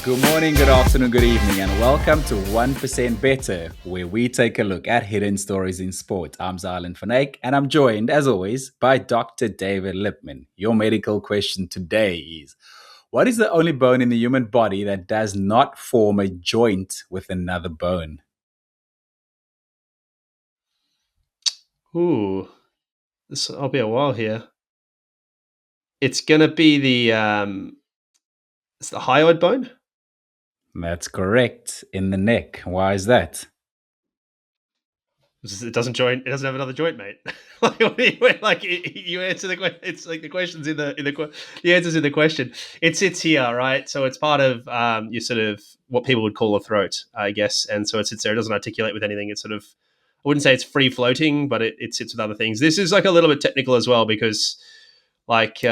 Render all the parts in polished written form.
Good morning, good afternoon, good evening, and welcome to 1% Better, where we take a look at hidden stories in sport. I'm Zalen Van Eyck, and I'm joined, as always, by Dr. David Lipman. Your medical question today is, what is the only bone in the human body that does not form a joint with another bone? Ooh, I'll be a while here. It's gonna be it's the hyoid bone. That's correct, in the neck. Why is that? It doesn't join. It doesn't have another joint, mate. Like, what do you, like you answer the question. It's like the question's the answer's in the question. It sits here, right? So it's part of your sort of what people would call a throat, I guess. And so it sits there. It doesn't articulate with anything. It's sort of, I wouldn't say it's free floating, but it sits with other things. This is like a little bit technical as well because like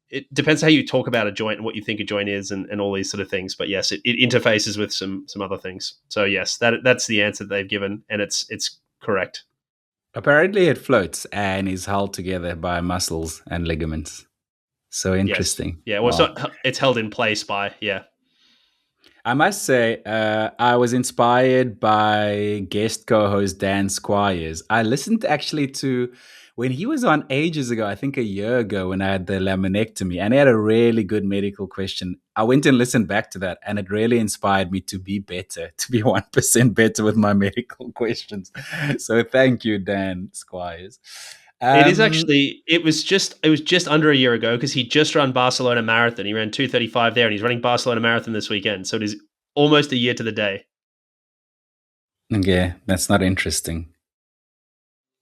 it depends how you talk about a joint and what you think a joint is and all these sort of things. But yes, it interfaces with some other things. So yes, that's the answer that they've given, and it's correct. Apparently, it floats and is held together by muscles and ligaments. So Yes. interesting. Yeah. Well, Wow. it's held in place by I must say, I was inspired by guest co-host Dan Squires. I listened actually to when he was on ages ago, I think a year ago, when I had the laminectomy, and he had a really good medical question. I went and listened back to that, and it really inspired me to be better, to be 1% better with my medical questions. So thank you, Dan Squires. It is Um, actually. It was just under a year ago because he just ran Barcelona Marathon. He ran 2:35 there, and he's running Barcelona Marathon this weekend. So it is almost a year to the day. yeah, that's not interesting.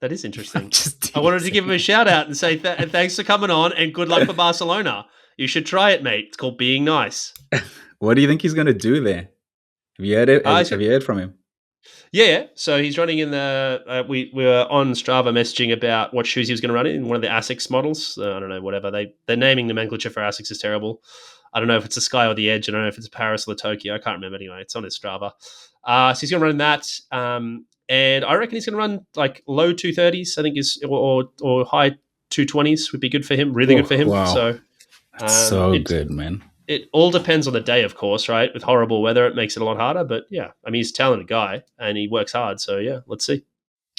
That is I'm interesting. just I wanted to give him teasing. a shout out and say thanks for coming on and good luck for Barcelona. You should try it, mate. It's called being nice. What do you think he's going to do there? Have you heard it? Uh, Have you heard from him? Yeah. So he's running in the. We were on Strava messaging about what shoes he was going to run in one of the Asics models. I don't know, whatever they're naming nomenclature for Asics is terrible. I don't know if it's the Sky or the Edge. I don't know if it's Paris or the Tokyo. I can't remember anyway. It's on his Strava. So he's going to run that, and I reckon he's going to run like low 230s. I think is or high 220s would be good for him. Really good Oh, for him. wow. So That's so it good, man. it all depends on the day, of course, right? With horrible weather, it makes it a lot harder. But yeah, I mean, he's a talented guy and he works hard. So yeah, let's see.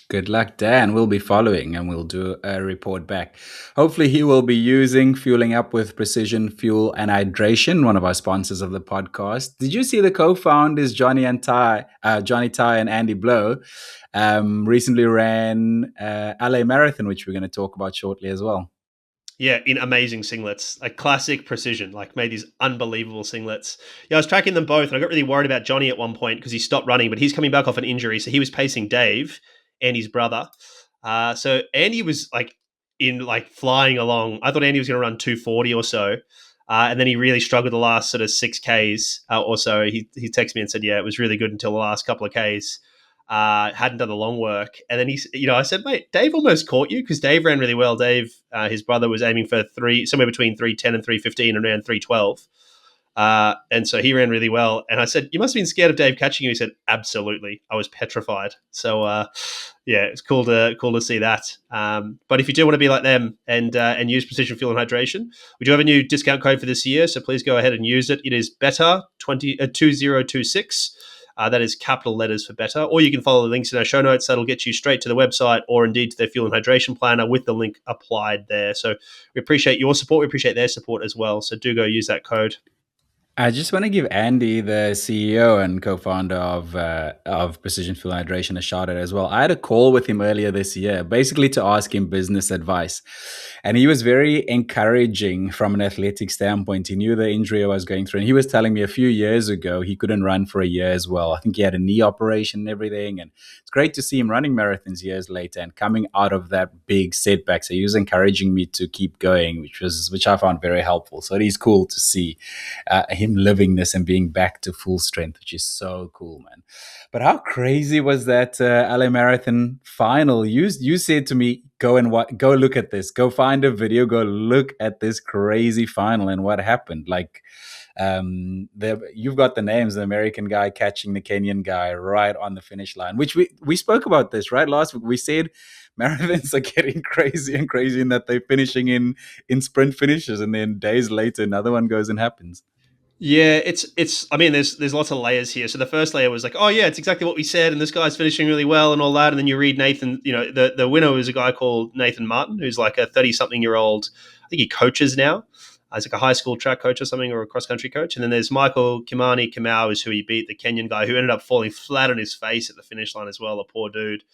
Good luck, Dan. We'll be following and we'll do a report back. Hopefully, he will be using Fueling Up with Precision Fuel and Hydration, one of our sponsors of the podcast. Did you see the co-founders, Johnny Ty and Andy Blow, recently ran LA Marathon, which we're going to talk about shortly as well. Yeah, in amazing singlets, like classic precision, like made these unbelievable singlets. Yeah, I was tracking them both, and I got really worried about Johnny at one point because he stopped running, but he's coming back off an injury, so he was pacing Dave, Andy's brother. So Andy was like flying along. I thought Andy was going to run 240 or so, and then he really struggled the last sort of 6Ks or so. He texted me and said, "Yeah, it was really good until the last couple of Ks." Hadn't done the long work. And then I said, mate, Dave almost caught you because Dave ran really well. Dave, his brother, was aiming for somewhere between 310 and 315 and ran 312. And so he ran really well. And I said, you must have been scared of Dave catching you. He said, absolutely. I was petrified. So, yeah, it's cool to see that. But if you do want to be like them and use Precision Fuel and Hydration, we do have a new discount code for this year. So please go ahead and use it. It is better 2026. That is capital letters for better. Or you can follow the links in our show notes. That'll get you straight to the website or indeed to their fuel and hydration planner with the link applied there. So we appreciate your support. We appreciate their support as well. So do go use that code. I just want to give Andy, the CEO and co-founder of Precision Fuel Hydration, a shout out as well. I had a call with him earlier this year, basically to ask him business advice, and he was very encouraging from an athletic standpoint. He knew the injury I was going through, and he was telling me a few years ago he couldn't run for a year as well. I think he had a knee operation and everything, and it's great to see him running marathons years later and coming out of that big setback. So he was encouraging me to keep going, which I found very helpful. So it is cool to see him living this and being back to full strength, which is so cool, man. But how crazy was that LA Marathon final? You said to me, go look at this, go find a video, go look at this crazy final and what happened. Like, you've got the names, the American guy catching the Kenyan guy right on the finish line, which we spoke about this right last week. We said marathons are getting crazy and crazy in that they're finishing in sprint finishes, and then days later another one goes and happens. Yeah, it's. I mean, there's lots of layers here. So the first layer was like, oh yeah, it's exactly what we said, and this guy's finishing really well and all that. And then you read Nathan. The winner was a guy called Nathan Martin, who's like a 30-something-year-old. I think he coaches now. He's like a high school track coach or something, or a cross country coach. And then there's Michael Kimani Kamau, is who he beat, the Kenyan guy who ended up falling flat on his face at the finish line as well. A poor dude.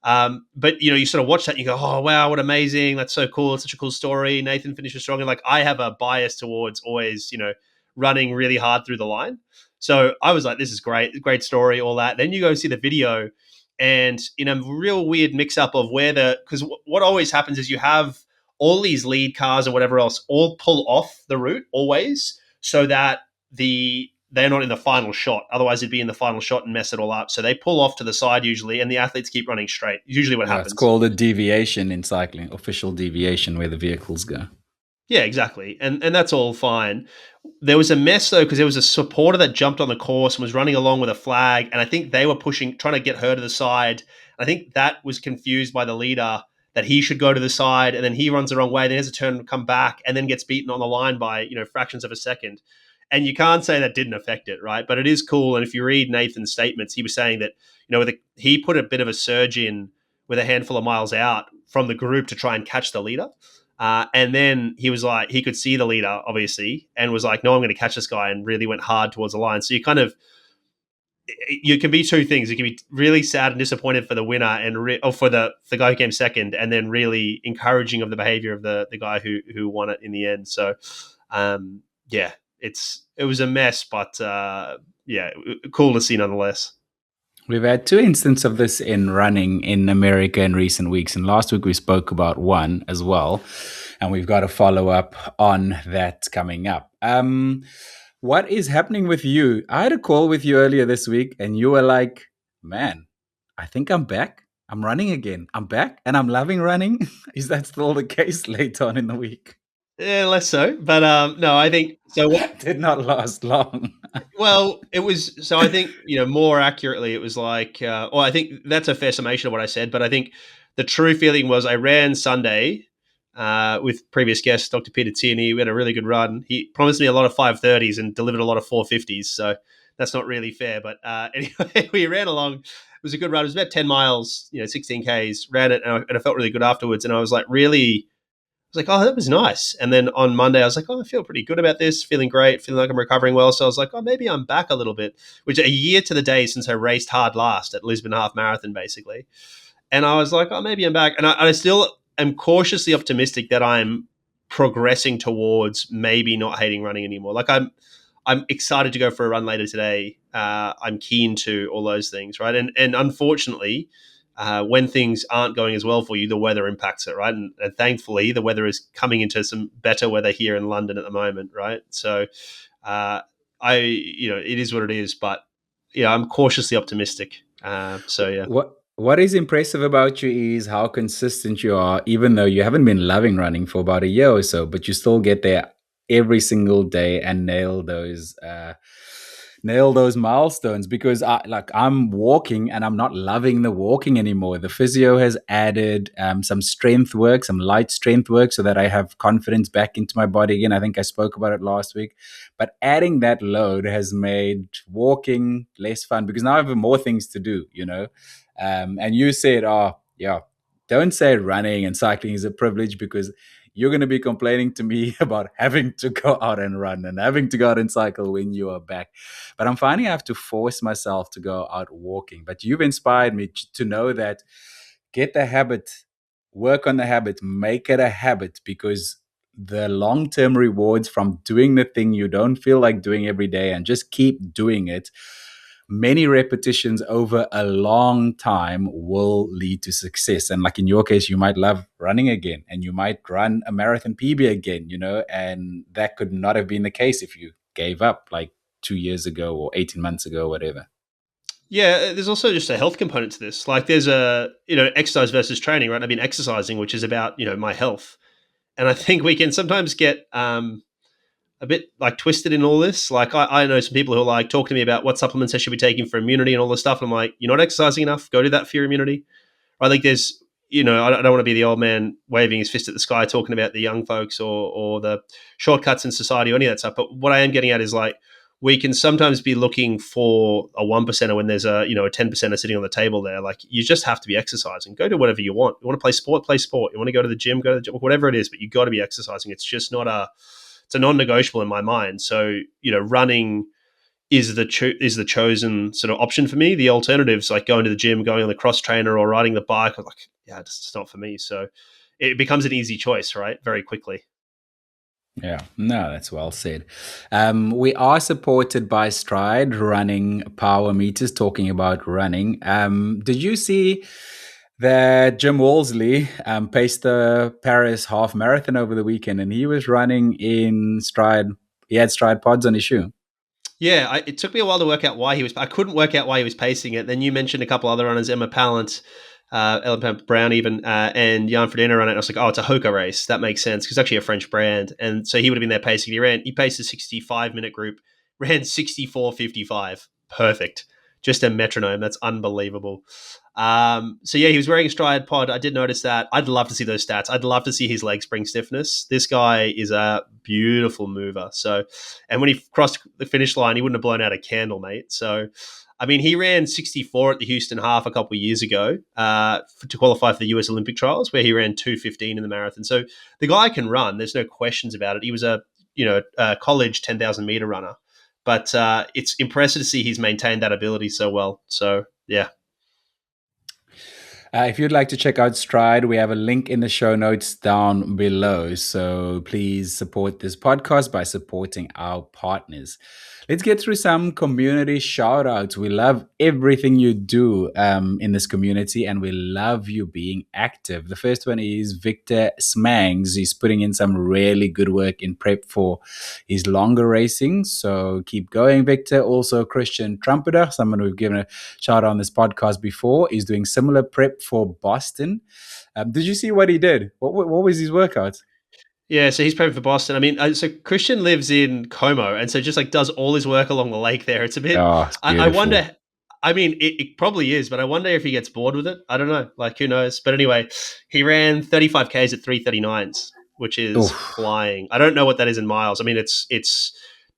But you sort of watch that and you go, oh wow, what amazing! That's so cool. It's such a cool story. Nathan finishes strong, and like I have a bias towards always, running really hard through the line. So I was like, this is great story, all that. Then you go see the video, and in a real weird mix up of because what always happens is you have all these lead cars or whatever else all pull off the route always, so that they're not in the final shot. Otherwise, it'd be in the final shot and mess it all up. So they pull off to the side usually, and the athletes keep running straight. Usually, what Yeah, it's happens. called a deviation in cycling, official deviation where the vehicles go. Yeah, exactly, and that's all fine. There was a mess though because there was a supporter that jumped on the course and was running along with a flag, and I think they were trying to get her to the side. I think that was confused by the leader that he should go to the side, and then he runs the wrong way. Then has a turn and come back, and then gets beaten on the line by fractions of a second. And you can't say that didn't affect it, right? But it is cool. And if you read Nathan's statements, he was saying that he put a bit of a surge in with a handful of miles out from the group to try and catch the leader. And then he was like, he could see the leader, obviously, and was like, no, I'm going to catch this guy, and really went hard towards the line. So you can be two things. You can be really sad and disappointed for the winner or for the guy who came second, and then really encouraging of the behavior of the guy who won it in the end. So, yeah, it was a mess, but yeah, cool to see nonetheless. We've had two instances of this in running in America in recent weeks. And last week we spoke about one as well. And we've got a follow up on that coming up. What is happening with you? I had a call with you earlier this week, and you were like, man, I think I'm back. I'm running again. I'm back and I'm loving running. Is that still the case later on in the week? Yeah, less so. But no, I think so. Did not last long. Well, it was so. I think more accurately, it was like. Well, I think that's a fair summation of what I said. But I think the true feeling was I ran Sunday with previous guest Dr. Peter Tierney. We had a really good run. He promised me a lot of 5:30s and delivered a lot of 4:50s. So that's not really fair. But anyway, we ran along. It was a good run. It was about 10 miles, 16 Ks. Ran it, and I felt really good afterwards. And I was like, really. I was like, oh, that was nice. And then on Monday, I was like, oh, I feel pretty good about this, feeling great, feeling like I'm recovering well. So I was like, oh, maybe I'm back a little bit, which a year to the day since I raced hard last at Lisbon Half Marathon, basically. And I was like, oh, maybe I'm back. And I still am cautiously optimistic that I'm progressing towards maybe not hating running anymore. Like I'm excited to go for a run later today. I'm keen to all those things, right? And unfortunately, when things aren't going as well for you, the weather impacts it, right? And thankfully, the weather is coming into some better weather here in London at the moment, right? So, it is what it is, but I'm cautiously optimistic. So yeah. What is impressive about you is how consistent you are, even though you haven't been loving running for about a year or so, but you still get there every single day and nail those milestones. Because I'm walking and I'm not loving the walking anymore. The physio has added some strength work, some light strength work, so that I have confidence back into my body again. I think I spoke about it last week. But adding that load has made walking less fun because now I have more things to do, and you said, oh, yeah, don't say running and cycling is a privilege, because you're going to be complaining to me about having to go out and run and having to go out and cycle when you are back. But I'm finding I have to force myself to go out walking. But you've inspired me to know that get the habit, work on the habit, make it a habit, because the long-term rewards from doing the thing you don't feel like doing every day and just keep doing it, many repetitions over a long time will lead to success. And like in your case, you might love running again and you might run a marathon PB again, and that could not have been the case if you gave up like 2 years ago or 18 months ago, whatever. Yeah, there's also just a health component to this. Like there's exercise versus training, right? I've been exercising, which is about, my health. And I think we can sometimes get a bit like twisted in all this. Like I know some people who are like, talk to me about what supplements I should be taking for immunity and all this stuff. And I'm like, you're not exercising enough. Go do that for your immunity. I think there's I don't want to be the old man waving his fist at the sky talking about the young folks or the shortcuts in society or any of that stuff. But what I am getting at is like we can sometimes be looking for a 1%er when there's a 10%er sitting on the table there. Like you just have to be exercising. Go to whatever you want. You want to play sport, play sport. You want to go to the gym, go to the gym, whatever it is. But you got to be exercising. It's just not it's a non-negotiable in my mind. So running is the chosen sort of option for me. The alternatives like going to the gym, going on the cross trainer, or riding the bike, are like, yeah, it's not for me. So it becomes an easy choice, right? Very quickly. Yeah, no, that's well said. We are supported by Stride running power meters talking about running. Did you see that Jim Walsley paced the Paris half marathon over the weekend and he was running in Stride? He had Stride pods on his shoe. Yeah, it took me a while to work out why he was. I couldn't work out why he was pacing it. Then you mentioned a couple other runners, Emma Pallant, Ellen Brown, even, and Jan Frodeno run it. And I was like, oh, it's a Hoka race. That makes sense because it's actually a French brand, and so he would have been there pacing. He paced a 65-minute group, ran 64:55. Perfect, just a metronome. That's unbelievable. So yeah, he was wearing a Stride pod. I did notice that. I'd love to see those stats. I'd love to see his leg spring stiffness. This guy is a beautiful mover. So, and when he crossed the finish line, he wouldn't have blown out a candle, mate. So, I mean, he ran 64 at the Houston half a couple of years ago to qualify for the US Olympic trials, where he ran 2:15 in the marathon. So the guy can run. There's no questions about it. He was a college 10,000 meter runner, but it's impressive to see he's maintained that ability so well. So yeah. If you'd like to check out Stride, we have a link in the show notes down below. So please support this podcast by supporting our partners. Let's get through some community shout outs. We love everything you do in this community and we love you being active. The first one is Victor Smangs. He's putting in some really good work in prep for his longer racing. So keep going, Victor. Also, Christian Trumpeter, someone we've given a shout out on this podcast before, is doing similar prep for Boston. Did you see what he did? What was his workout? Yeah, so he's prepping for Boston. I mean, so Christian lives in Como, and so just like does all his work along the lake there. It's a bit. Oh, it's I beautiful. wonder. I mean, it probably is, but I wonder if he gets bored with it. I don't know. Like, who knows? But anyway, he ran 35 Ks at 3:39s, which is Oof. flying. I don't know what that is in miles. I mean, it's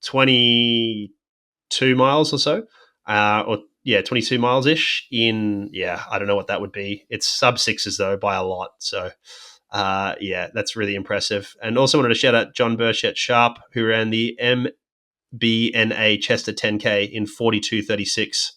22 miles or so, or yeah, 22 miles ish. I don't know what that would be. It's sub sixes though by a lot. So. Yeah, that's really impressive. And also wanted to shout out John Burchett Sharp, who ran the MBNA Chester 10K in 42:36.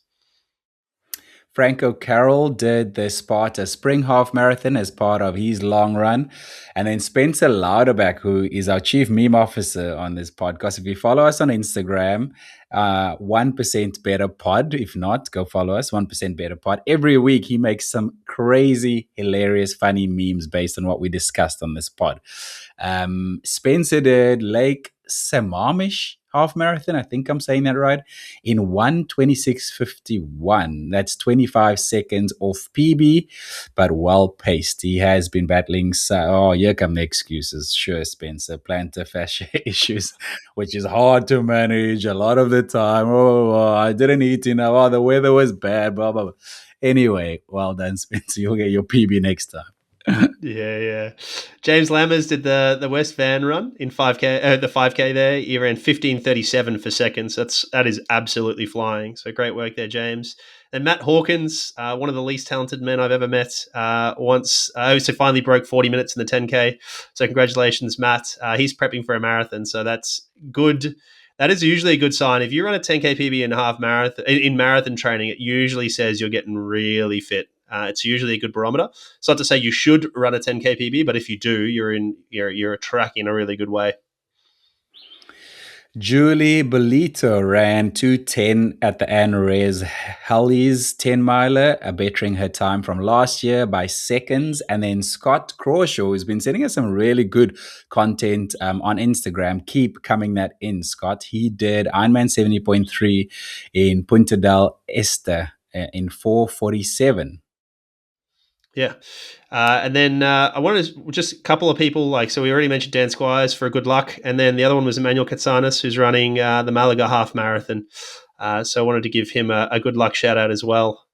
Franco Carroll did the Sparta Spring Half Marathon as part of his long run. And then Spencer Lauderback, who is our chief meme officer on this podcast. If you follow us on Instagram, 1% Better Pod. If not, go follow us, 1% Better Pod. Every week, he makes some crazy, hilarious, funny memes based on what we discussed on this pod. Spencer did Lake Sammamish half marathon. I think I'm saying that right. In 1:26:51. That's 25 seconds off PB, but well paced. He has been battling. Here come the excuses. Sure, Spencer, plantar fascia issues, which is hard to manage a lot of the time. I didn't eat enough. Oh, the weather was bad. Blah blah blah. Anyway, well done, Spencer. You'll get your PB next time. Yeah. James Lammers did the West Van run in 5K, the 5K there. He ran 15:37 for seconds. That is absolutely flying. So great work there, James. And Matt Hawkins, one of the least talented men I've ever met, so finally broke 40 minutes in the 10K. So congratulations, Matt. He's prepping for a marathon, so that's good. That is usually a good sign. If you run a 10K PB in half marathon in marathon training, it usually says you're getting really fit. It's usually a good barometer. It's not to say you should run a 10K PB, but if you do, you're tracking in a really good way. Julie Bolito ran 2:10 at the Anres Hellies 10 miler, bettering her time from last year by seconds. And then Scott Crawshaw, who's been sending us some really good content on Instagram. Keep coming that in, Scott. He did Ironman 70.3 in Punta del Este in 4:47. Yeah. And then I wanted to, just a couple of people, so we already mentioned Dan Squires for good luck. And then the other one was Emmanuel Katsanis, who's running the Malaga half marathon. So I wanted to give him a good luck shout out as well.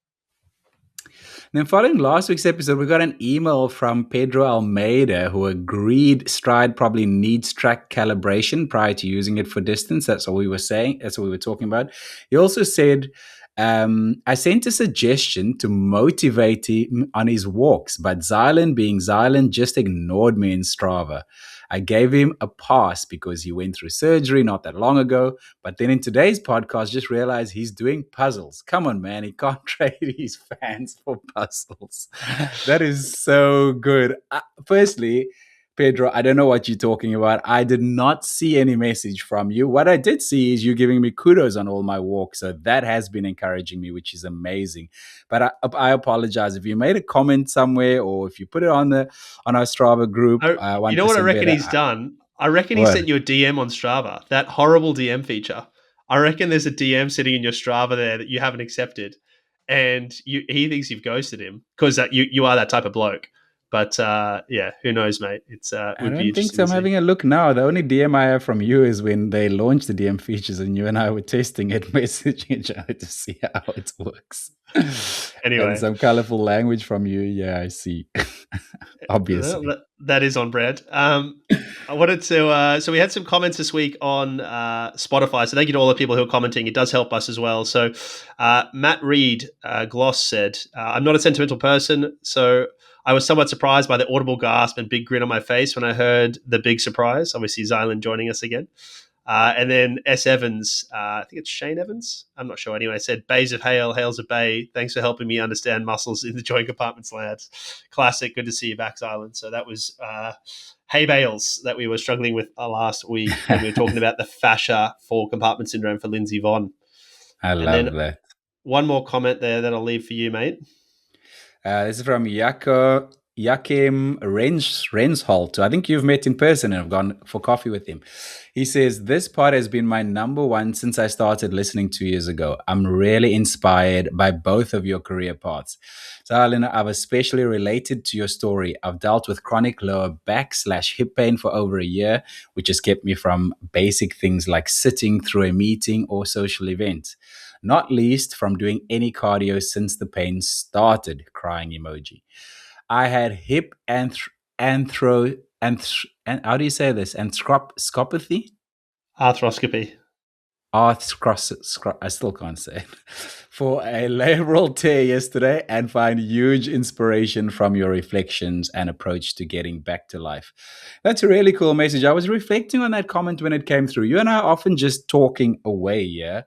Then, following last week's episode, we got an email from Pedro Almeida who agreed Stride probably needs track calibration prior to using it for distance. That's what we were saying. That's what we were talking about. He also said, I sent a suggestion to motivate him on his walks, but Zylan, being Zylan, just ignored me in Strava. I gave him a pass because he went through surgery not that long ago. But then in today's podcast, just realized he's doing puzzles. Come on, man. He can't trade his fans for puzzles. That is so good. Firstly, Pedro, I don't know what you're talking about. I did not see any message from you. What I did see is you giving me kudos on all my walks. So that has been encouraging me, which is amazing. But I apologize if you made a comment somewhere or if you put it on our Strava group. You know what I 1% reckon better. he's done? I reckon he What? sent you a DM on Strava. That horrible DM feature. I reckon there's a DM sitting in your Strava there that you haven't accepted, and he thinks you've ghosted him because you are that type of bloke. But yeah, who knows, mate? It's I would be don't think interesting so. to I'm see. having a look now. The only DM I have from you is when they launched the DM features and you and I were testing it, messaging each other to see how it works. And Anyway, some colorful language from you. Yeah, I see. Obviously. that is on brand. I wanted to. So we had some comments this week on Spotify. So thank you to all the people who are commenting. It does help us as well. So Matt Reed Gloss said, "I'm not a sentimental person, so I was somewhat surprised by the audible gasp and big grin on my face when I heard the big surprise. Obviously, Zylan joining us again." And then S. Evans, I think it's Shane Evans. I'm not sure. Anyway, said, Bays of Hail, Hails of Bay. Thanks for helping me understand muscles in the joint compartments, lads. Classic. Good to see you back, Island. So that was Hay Bales that we were struggling with last week when we were talking about the fascia for compartment syndrome for Lindsay Vonn. I And love then that. one more comment there that I'll leave for you, mate. This is from Jakim Rensholt. I think you've met in person and have gone for coffee with him. He says, this pod has been my number one since I started listening 2 years ago. I'm really inspired by both of your career paths. So, Alina, I've especially related to your story. I've dealt with chronic lower back/hip pain for over a year, which has kept me from basic things like sitting through a meeting or social event. Not least from doing any cardio since the pain started, crying emoji. I had hip and how do you say this? Scopathy? Arthroscopy. I still can't say it. For a labral tear yesterday and find huge inspiration from your reflections and approach to getting back to life. That's a really cool message. I was reflecting on that comment when it came through. You and I are often just talking away, yeah?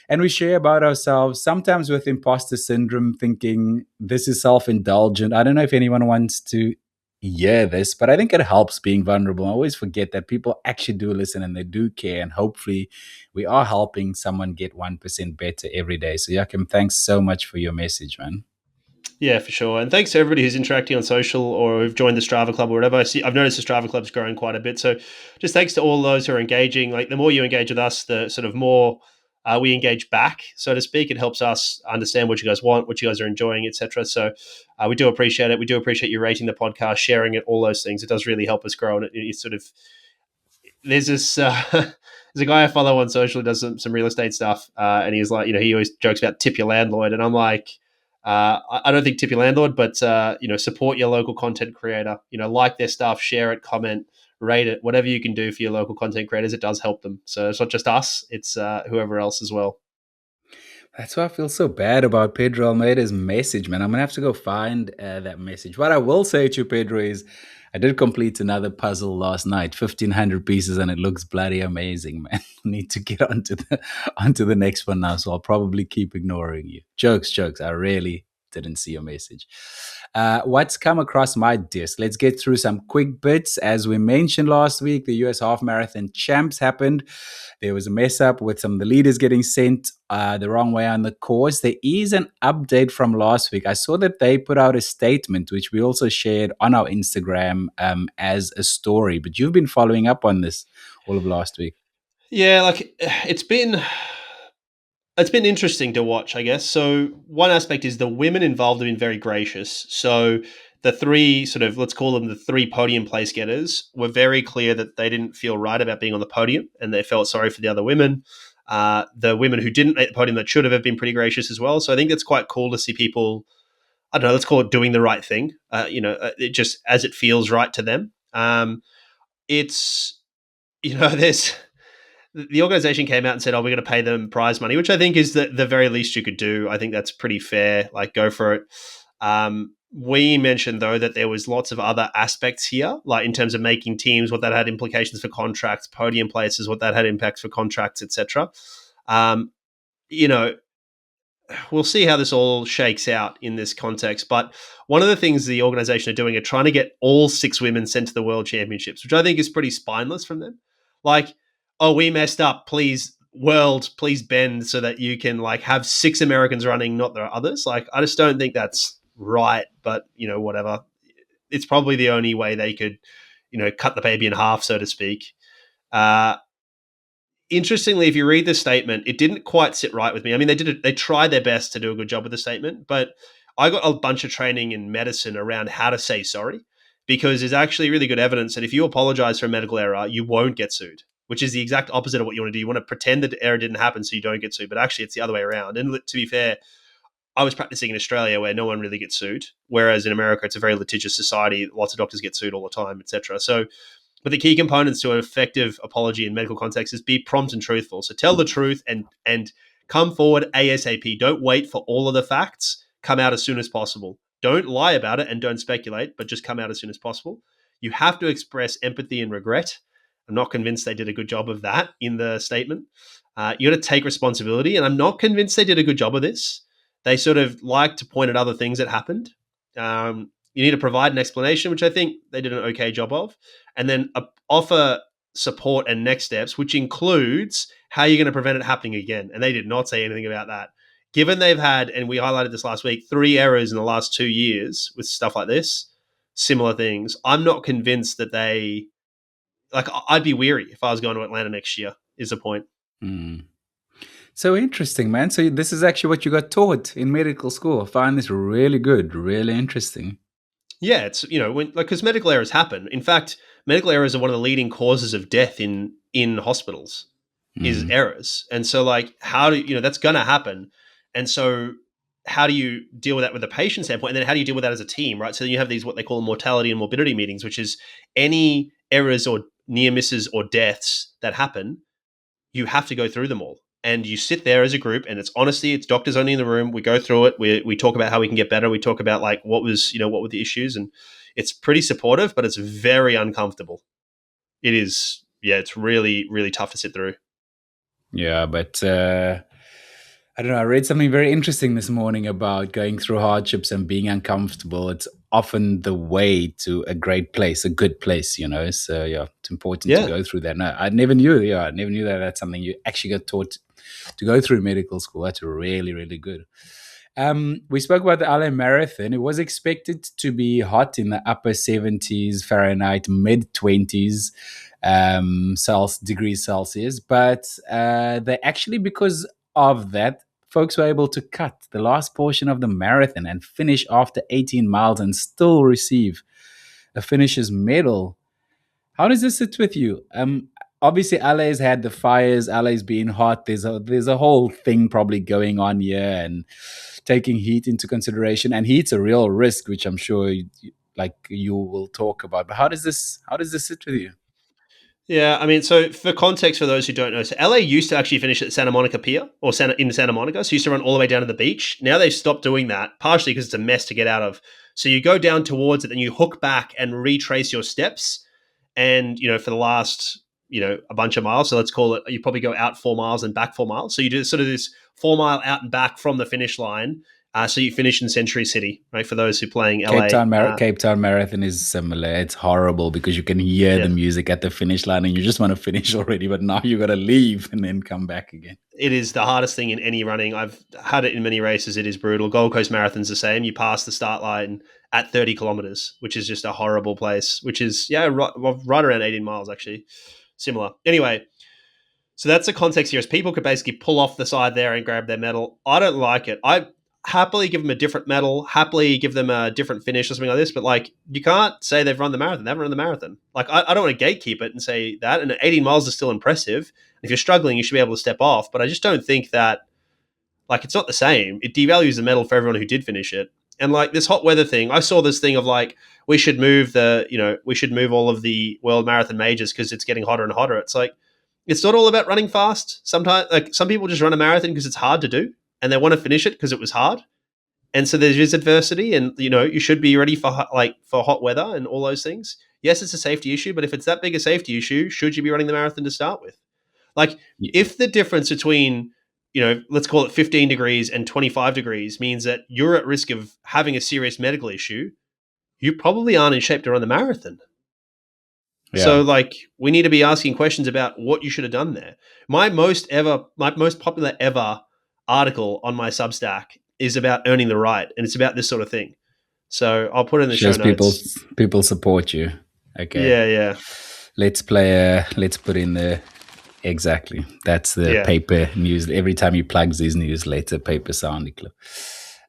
And we share about ourselves, sometimes with imposter syndrome, thinking this is self indulgent. I don't know if anyone wants to hear this, but I think it helps being vulnerable. I always forget that people actually do listen and they do care. And hopefully, we are helping someone get 1% better every day. So, Joachim, thanks so much for your message, man. Yeah, for sure. And thanks to everybody who's interacting on social or who've joined the Strava Club or whatever. I've noticed the Strava Club's growing quite a bit. So just thanks to all those who are engaging. Like the more you engage with us, the sort of more we engage back, so to speak. It helps us understand what you guys want, what you guys are enjoying, etc. So we do appreciate it. We do appreciate you rating the podcast, sharing it, all those things. It does really help us grow. And it sort of there's this there's a guy I follow on social who does some real estate stuff, and he's like, he always jokes about tip your landlord, and I'm like, I don't think tip your landlord, but support your local content creator. Like their stuff, share it, comment, rate it, whatever you can do for your local content creators. It does help them. So it's not just us; it's whoever else as well. That's why I feel so bad about Pedro Almeida's message, man. I'm going to have to go find that message. What I will say to you, Pedro, is I did complete another puzzle last night, 1,500 pieces, and it looks bloody amazing, man. I need to get onto the next one now, so I'll probably keep ignoring you. Jokes. I really didn't see your message. What's come across my desk? Let's get through some quick bits. As we mentioned last week, the US Half Marathon Champs happened. There was a mess up with some of the leaders getting sent the wrong way on the course. There is an update from last week. I saw that they put out a statement, which we also shared on our Instagram as a story. But you've been following up on this all of last week. Yeah, like it's been interesting to watch, I guess. So one aspect is the women involved have been very gracious. So the three sort of, let's call them the three podium place getters, were very clear that they didn't feel right about being on the podium and they felt sorry for the other women. The women who didn't make the podium that should have been pretty gracious as well. So I think it's quite cool to see people I don't know, let's call it doing the right thing. It just as it feels right to them. It's there's the organization came out and said, "Oh, we're going to pay them prize money," which I think is the very least you could do. I think that's pretty fair. Like, go for it. We mentioned though that there was lots of other aspects here, like in terms of making teams, what that had implications for contracts, podium places, what that had impacts for contracts, etc. Um, you know, we'll see how this all shakes out in this context. But one of the things the organization are doing are trying to get all 6 women sent to the World Championships, which I think is pretty spineless from them. Like, oh, we messed up. Please, world, please bend so that you can like have 6 Americans running, not the others. Like, I just don't think that's right. But whatever. It's probably the only way they could, cut the baby in half, so to speak. Uh, Interestingly, if you read the statement, it didn't quite sit right with me. I mean, they tried their best to do a good job with the statement, but I got a bunch of training in medicine around how to say sorry, because there's actually really good evidence that if you apologize for a medical error, you won't get sued, which is the exact opposite of what you want to do. You want to pretend that the error didn't happen so you don't get sued, but actually it's the other way around. And to be fair, I was practicing in Australia where no one really gets sued, whereas in America it's a very litigious society. Lots of doctors get sued all the time, etc. So, but the key components to an effective apology in medical context is be prompt and truthful. So tell the truth and come forward ASAP. Don't wait for all of the facts. Come out as soon as possible. Don't lie about it and don't speculate, but just come out as soon as possible. You have to express empathy and regret. I'm not convinced they did a good job of that in the statement. You got to take responsibility, and I'm not convinced they did a good job of this. They sort of like to point at other things that happened. You need to provide an explanation, which I think they did an okay job of, and then offer support and next steps, which includes how you're going to prevent it happening again. And they did not say anything about that. Given they've had, and we highlighted this last week, 3 errors in the last 2 years with stuff like this, similar things, I'm not convinced that they, like, I'd be weary if I was going to Atlanta next year, is the point. Mm. So interesting, man. So this is actually what you got taught in medical school. I find this really good, really interesting. Yeah, it's because medical errors happen. In fact, medical errors are one of the leading causes of death in hospitals is Mm. errors. And so like how do that's going to happen. And so how do you deal with that with a patient standpoint? And then how do you deal with that as a team, right? So you have these what they call mortality and morbidity meetings, which is any errors or near misses or deaths that happen, you have to go through them all. And you sit there as a group, and it's honesty. It's doctors only in the room. We go through it. We talk about how we can get better. We talk about like what were the issues, and it's pretty supportive, but it's very uncomfortable. It is, yeah. It's really really tough to sit through. Yeah, but I don't know. I read something very interesting this morning about going through hardships and being uncomfortable. It's often the way to a great place, a good place, So yeah, it's important to Yeah, go through that. No, I never knew. Yeah, I never knew that that's something you actually got taught to go through medical school. That's really, really good. We spoke about the LA Marathon. It was expected to be hot in the upper 70s Fahrenheit, mid 20s degrees Celsius, but they actually, because of that, folks were able to cut the last portion of the marathon and finish after 18 miles and still receive a finisher's medal. How does this sit with you? Obviously, LA's had the fires. LA's been hot. There's a whole thing probably going on here, and taking heat into consideration. And heat's a real risk, which I'm sure you will talk about. But how does this sit with you? yeah. I mean, so for context, for those who don't know, so LA used to actually finish at Santa Monica Pier or in Santa Monica. So used to run all the way down to the beach. Now they've stopped doing that, partially because it's a mess to get out of. So you go down towards it, then you hook back and retrace your steps. And for the last a bunch of miles, so let's call it, you probably go out 4 miles and back 4 miles, so you do sort of this 4 mile out and back from the finish line, so you finish in Century City, right? For those who are playing Cape LA, Town, Cape Town Marathon is similar. It's horrible because you can hear yeah, the music at the finish line and you just want to finish already, but now you got to leave and then come back again. it is the hardest thing in any running. I've had it in many races. It is brutal. Gold Coast Marathon's the same. You pass the start line at 30 kilometers, which is just a horrible place, which is right around 18 miles actually, similar. Anyway, so that's the context here. Is people could basically pull off the side there and grab their medal. I don't like it. I happily give them a different medal, happily give them a different finish or something like this. But like, you can't say they've run the marathon. They haven't run the marathon. Like, I don't want to gatekeep it and say that. And 18 miles is still impressive. If you're struggling, you should be able to step off. But I just don't think that, like, it's not the same. It devalues the medal for everyone who did finish it. And like this hot weather thing, I saw this thing of like we should move all of the world marathon majors because it's getting hotter and hotter. It's like it's not all about running fast. Sometimes like some people just run a marathon because it's hard to do and they want to finish it because it was hard. And so there's adversity, and you should be ready for hot weather and all those things. Yes, it's a safety issue, but if it's that big a safety issue, should you be running the marathon to start with? Like, if the difference between let's call it 15 degrees and 25 degrees means that you're at risk of having a serious medical issue, you probably aren't in shape to run the marathon. Yeah. So, like, we need to be asking questions about what you should have done there. My most popular ever article on my Substack is about earning the right, and it's about this sort of thing. So I'll put it in the show Shows notes. people support you. Okay. Yeah. Let's put in the exactly. That's the Yeah. paper news. Every time he plugs his newsletter, paper sound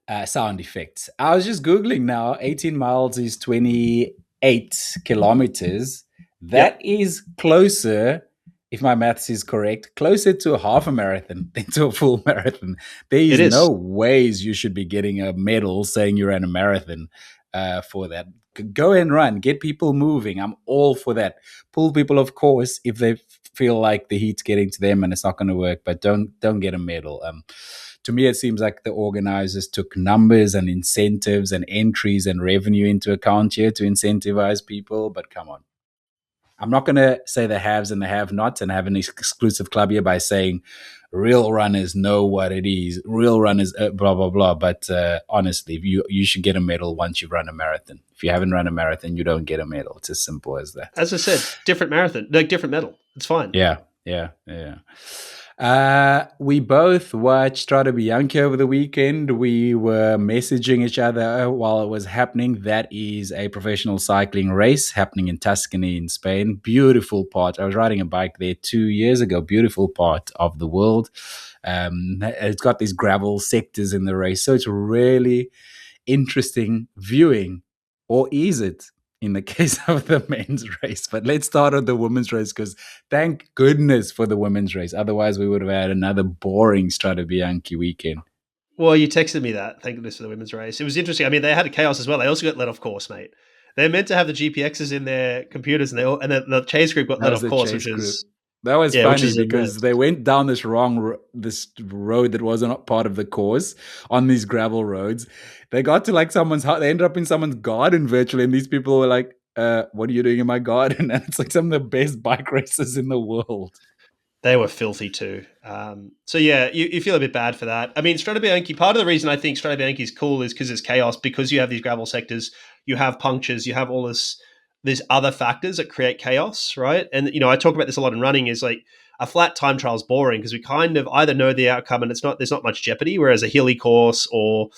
effects. I was just Googling now. 18 miles is 28 kilometers. That is closer, if my maths is correct, closer to a half a marathon than to a full marathon. There is no ways you should be getting a medal saying you ran a marathon for that. Go and run. Get people moving. I'm all for that. Pull people, of course, if they feel like the heat's getting to them and it's not going to work, but don't get a medal. To me, it seems like the organizers took numbers and incentives and entries and revenue into account here to incentivize people. But come on. I'm not going to say the haves and the have-nots and have an exclusive club here by saying real runners know what it is. Real runners, blah, blah, blah. But honestly, you should get a medal once you've run a marathon. If you haven't run a marathon, you don't get a medal. It's as simple as that. As I said, different marathon, like different medal. It's fine. Yeah. We both watched Strade Bianci over the weekend. We were messaging each other while it was happening. That is a professional cycling race happening in Tuscany in Spain. Beautiful part. I was riding a bike there 2 years ago. Beautiful part of the world. It's got these gravel sectors in the race. So it's really interesting viewing. Or is it? In the case of the men's race. But let's start on the women's race because thank goodness for the women's race. Otherwise, we would have had another boring Strade Bianci weekend. Well, you texted me that. Thank goodness for the women's race. It was interesting. I mean, they had a chaos as well. They also got let off course, mate. They're meant to have the GPXs in their computers, and the chase group got let off course, which is that was funny because they went down this road that wasn't part of the course on these gravel roads. They got to like someone's house. They ended up in someone's garden virtually, and these people were like, "What are you doing in my garden?" And it's like some of the best bike races in the world. They were filthy too. So yeah, you feel a bit bad for that. I mean, Strade Bianci, part of the reason I think Strade Bianci is cool is because it's chaos, because you have these gravel sectors, you have punctures, you have all these other factors that create chaos, right? And I talk about this a lot in running, is like a flat time trial is boring because we kind of either know the outcome and there's not much jeopardy, whereas a hilly course or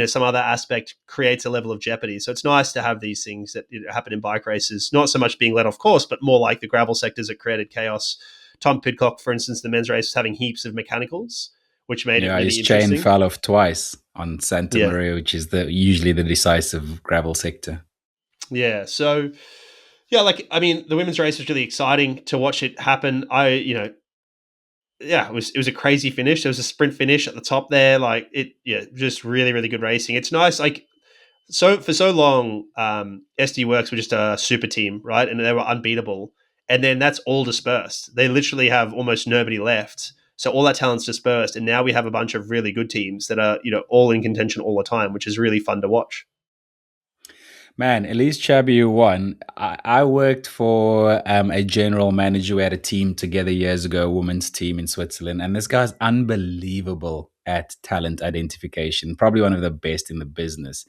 some other aspect creates a level of jeopardy. So it's nice to have these things that happen in bike races, not so much being let off course, but more like the gravel sectors that created chaos. Tom Pidcock, for instance, the men's race was having heaps of mechanicals, which made it really his interesting. chain fell off twice on Santa Maria, which is usually the decisive gravel sector. Yeah, so the women's race was really exciting to watch it happen. It was a crazy finish. There was a sprint finish at the top there. Just really, really good racing. It's nice. For so long, SD Works were just a super team, right? And they were unbeatable. And then that's all dispersed. They literally have almost nobody left. So all that talent's dispersed. And now we have a bunch of really good teams that are, all in contention all the time, which is really fun to watch. Man, Elise Chabi won. I worked for a general manager who had a team together years ago, a women's team in Switzerland. And this guy's unbelievable at talent identification, probably one of the best in the business.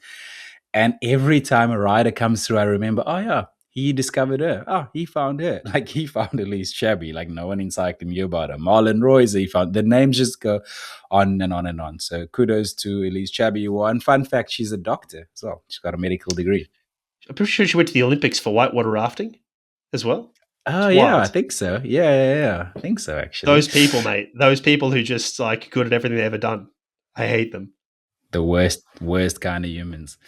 And every time a rider comes through, I remember, oh yeah, he discovered her. Oh, he found her. Like he found Elise Chabi. Like no one in cycling knew about her. Marlon Royce, he found. The names just go on and on and on. So kudos to Elise Chabi who won. Fun fact, she's a doctor as well. She's got a medical degree. I'm pretty sure she went to the Olympics for whitewater rafting as well. Oh, yeah, I think so. Yeah. I think so, actually. Those people, mate. Those people who just good at everything they've ever done. I hate them. The worst kind of humans.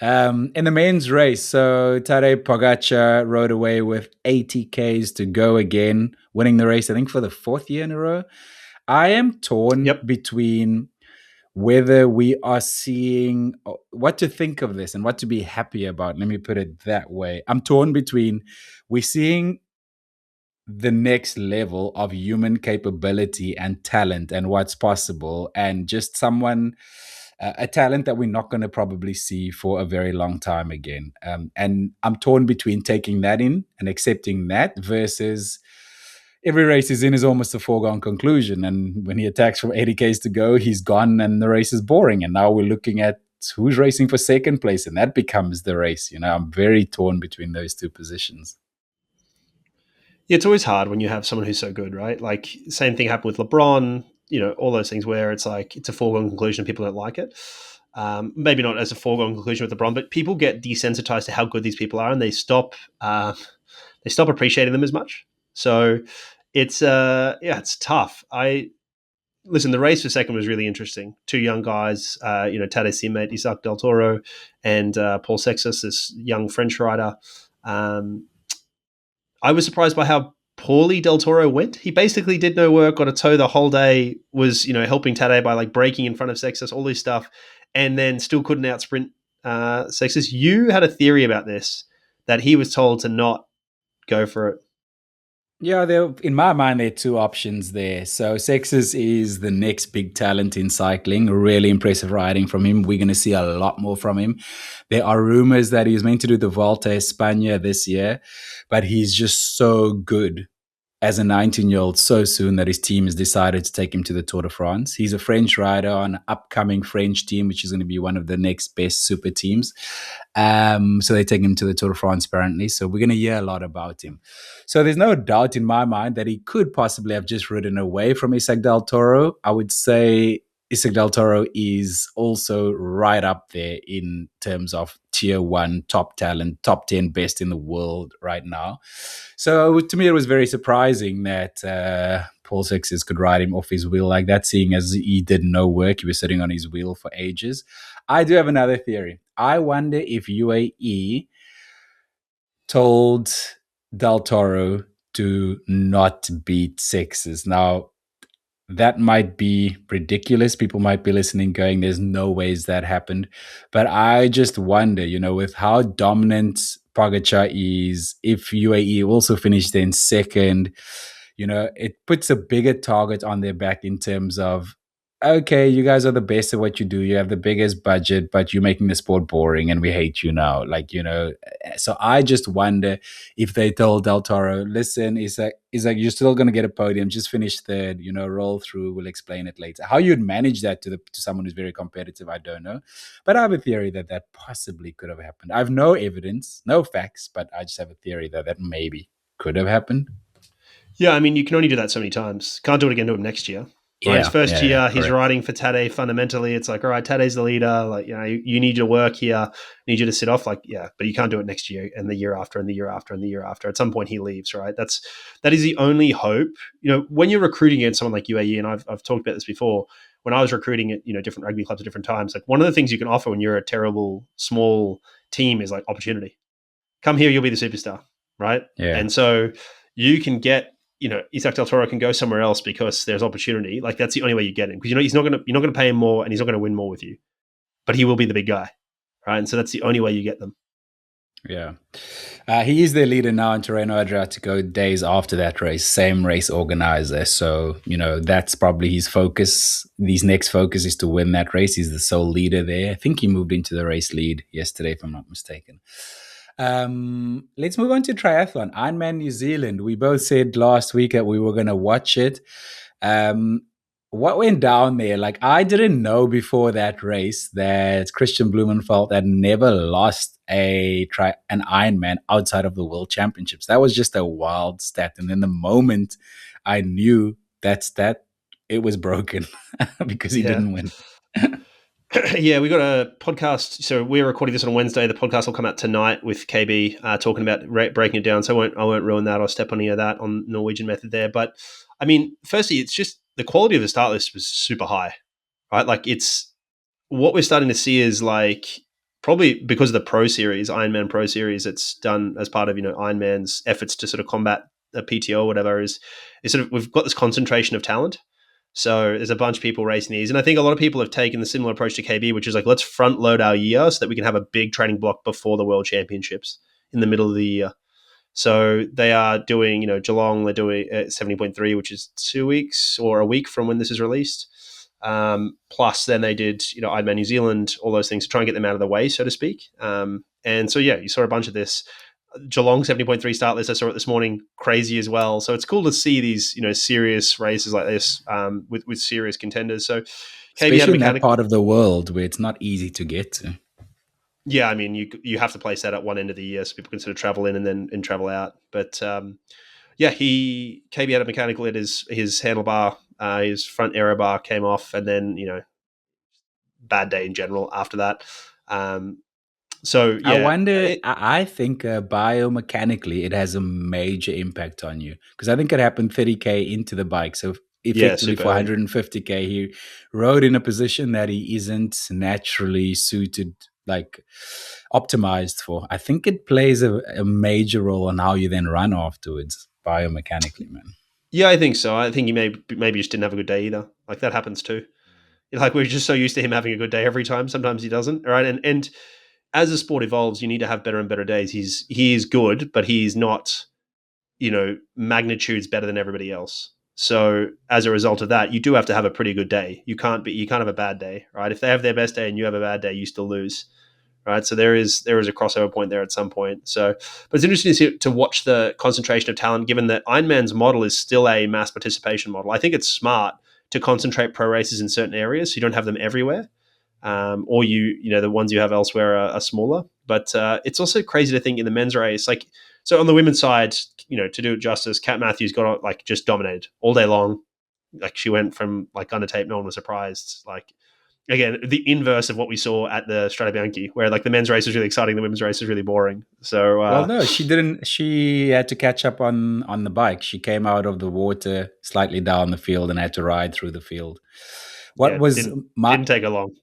In the men's race, so Tadej Pogacar rode away with 80 Ks to go again, winning the race, I think, for the fourth year in a row. I am torn between whether we are seeing what to think of this and what to be happy about. Let me put it that way. I'm torn between we're seeing the next level of human capability and talent and what's possible, and just someone a talent that we're not going to probably see for a very long time again. And I'm torn between taking that in and accepting that versus every race he's in is almost a foregone conclusion. And when he attacks from 80 Ks to go, he's gone and the race is boring. And now we're looking at who's racing for second place, and that becomes the race. I'm very torn between those two positions. Yeah, it's always hard when you have someone who's so good, right? Like, same thing happened with LeBron, all those things where it's like it's a foregone conclusion and people don't like it. Maybe not as a foregone conclusion with LeBron, but people get desensitized to how good these people are, and they stop appreciating them as much. So it's tough. I listen. The race for second was really interesting. Two young guys, Tade's teammate Isaac Del Toro and Paul Sextus, this young French rider. I was surprised by how poorly Del Toro went. He basically did no work, got a toe the whole day, was helping Tade by like braking in front of Sextus, all this stuff, and then still couldn't outsprint Sextus. You had a theory about this, that he was told to not go for it. Yeah, in my mind, there are two options there. So Sextus is the next big talent in cycling. Really impressive riding from him. We're going to see a lot more from him. There are rumors that he's meant to do the Volta a España this year, but he's just so good as a 19-year-old so soon that his team has decided to take him to the Tour de France. He's a French rider on an upcoming French team, which is going to be one of the next best super teams. So they take him to the Tour de France, apparently. So we're going to hear a lot about him. So there's no doubt in my mind that he could possibly have just ridden away from Isaac Del Toro. I would say Isaac Del Toro is also right up there in terms of tier one, top talent, top 10 best in the world right now. So to me, it was very surprising that Paul Sextus could ride him off his wheel like that, seeing as he did no work. He was sitting on his wheel for ages. I do have another theory. I wonder if UAE told Del Toro to not beat Sextus. Now, that might be ridiculous. People might be listening going, there's no ways that happened. But I just wonder, with how dominant Pogacar is, if UAE also finished in second, it puts a bigger target on their back in terms of, okay, you guys are the best at what you do. You have the biggest budget, but you're making the sport boring and we hate you now. So I just wonder if they told Del Toro, listen, is like you're still going to get a podium, just finish third, roll through, we'll explain it later. How you'd manage that to someone who's very competitive, I don't know. But I have a theory that possibly could have happened. I have no evidence, no facts, but I just have a theory that maybe could have happened. Yeah, I mean, you can only do that so many times. Can't do it again to him next year. Right, his first year, he's riding for Tade. Fundamentally, it's like, all right, Tade's the leader. Like, you need your work here. Need you to sit off. Like, yeah, but you can't do it next year and the year after and the year after and the year after. At some point, he leaves. Right, that is the only hope. When you're recruiting against someone like UAE, and I've talked about this before. When I was recruiting at different rugby clubs at different times, like one of the things you can offer when you're a terrible small team is like opportunity. Come here, you'll be the superstar, right? Yeah. And so you can get. Isaac Del Toro can go somewhere else because there's opportunity. Like that's the only way you get him, because you're not going to pay him more, and he's not going to win more with you, but he will be the big guy, right? And so that's the only way you get them. Yeah, he is their leader now in Tirreno Adriatico. Days after that race, same race organizer. So that's probably his focus. His next focus is to win that race. He's the sole leader there. I think he moved into the race lead yesterday, if I'm not mistaken. Let's move on to triathlon. Ironman New Zealand. We both said last week that we were going to watch it. What went down there? Like, I didn't know before that race that Christian Blumenfeld had never lost an Ironman outside of the World Championships. That was just a wild stat. And then the moment I knew that stat, it was broken because he didn't win. Yeah, we got a podcast. So we're recording this on Wednesday. The podcast will come out tonight with KB talking about breaking it down. So I won't ruin that or step on any of that on Norwegian method there. But I mean, firstly, it's just the quality of the start list was super high, right? Like it's what we're starting to see is like probably because of the Pro Series, Ironman Pro Series, it's done as part of Ironman's efforts to sort of combat the PTO or whatever. Is sort of we've got this concentration of talent. So there's a bunch of people racing these. And I think a lot of people have taken the similar approach to KB, which is like, let's front load our year so that we can have a big training block before the World Championships in the middle of the year. So they are doing, Geelong, they're doing 70.3, which is 2 weeks or a week from when this is released. Plus, then they did, Ironman New Zealand, all those things to try and get them out of the way, so to speak. And so, yeah, you saw a bunch of this. Geelong 70.3 start list, I saw it this morning, crazy as well. So it's cool to see these, serious races like this with serious contenders. So KB had a Especially in that mechanical. part of the world where it's not easy to get to. Yeah, I mean, you have to place that at one end of the year so people can sort of travel in and travel out. But yeah, KB had a mechanical at his handlebar, his front aero bar came off, and then bad day in general after that. So I yeah, wonder, I think biomechanically it has a major impact on you because I think it happened 30K into the bike. So effectively super for early. 150K, he rode in a position that he isn't naturally suited, like optimized for. I think it plays a major role on how you then run afterwards, biomechanically, man. Yeah, I think so. I think he maybe just didn't have a good day either. Like that happens too. Like we're just so used to him having a good day every time. Sometimes he doesn't. Right, and as the sport evolves, you need to have better and better days. He is good, but he's not magnitudes better than everybody else. So as a result of that, you do have to have a pretty good day. You can't have a bad day, right? If they have their best day and you have a bad day, you still lose, right? So there is a crossover point there at some point. So, but it's interesting to watch the concentration of talent, given that Ironman's model is still a mass participation model. I think it's smart to concentrate pro races in certain areas, so you don't have them everywhere. Or the ones you have elsewhere are smaller. But it's also crazy to think in the men's race, like so on the women's side, to do it justice, Kat Matthews got like just dominated all day long. Like she went from like under tape, no one was surprised. Like again, the inverse of what we saw at the Strade Bianci, where like the men's race was really exciting, the women's race was really boring. So Well, no, she didn't. She had to catch up on the bike. She came out of the water slightly down the field and had to ride through the field. What yeah, was my didn't take her long.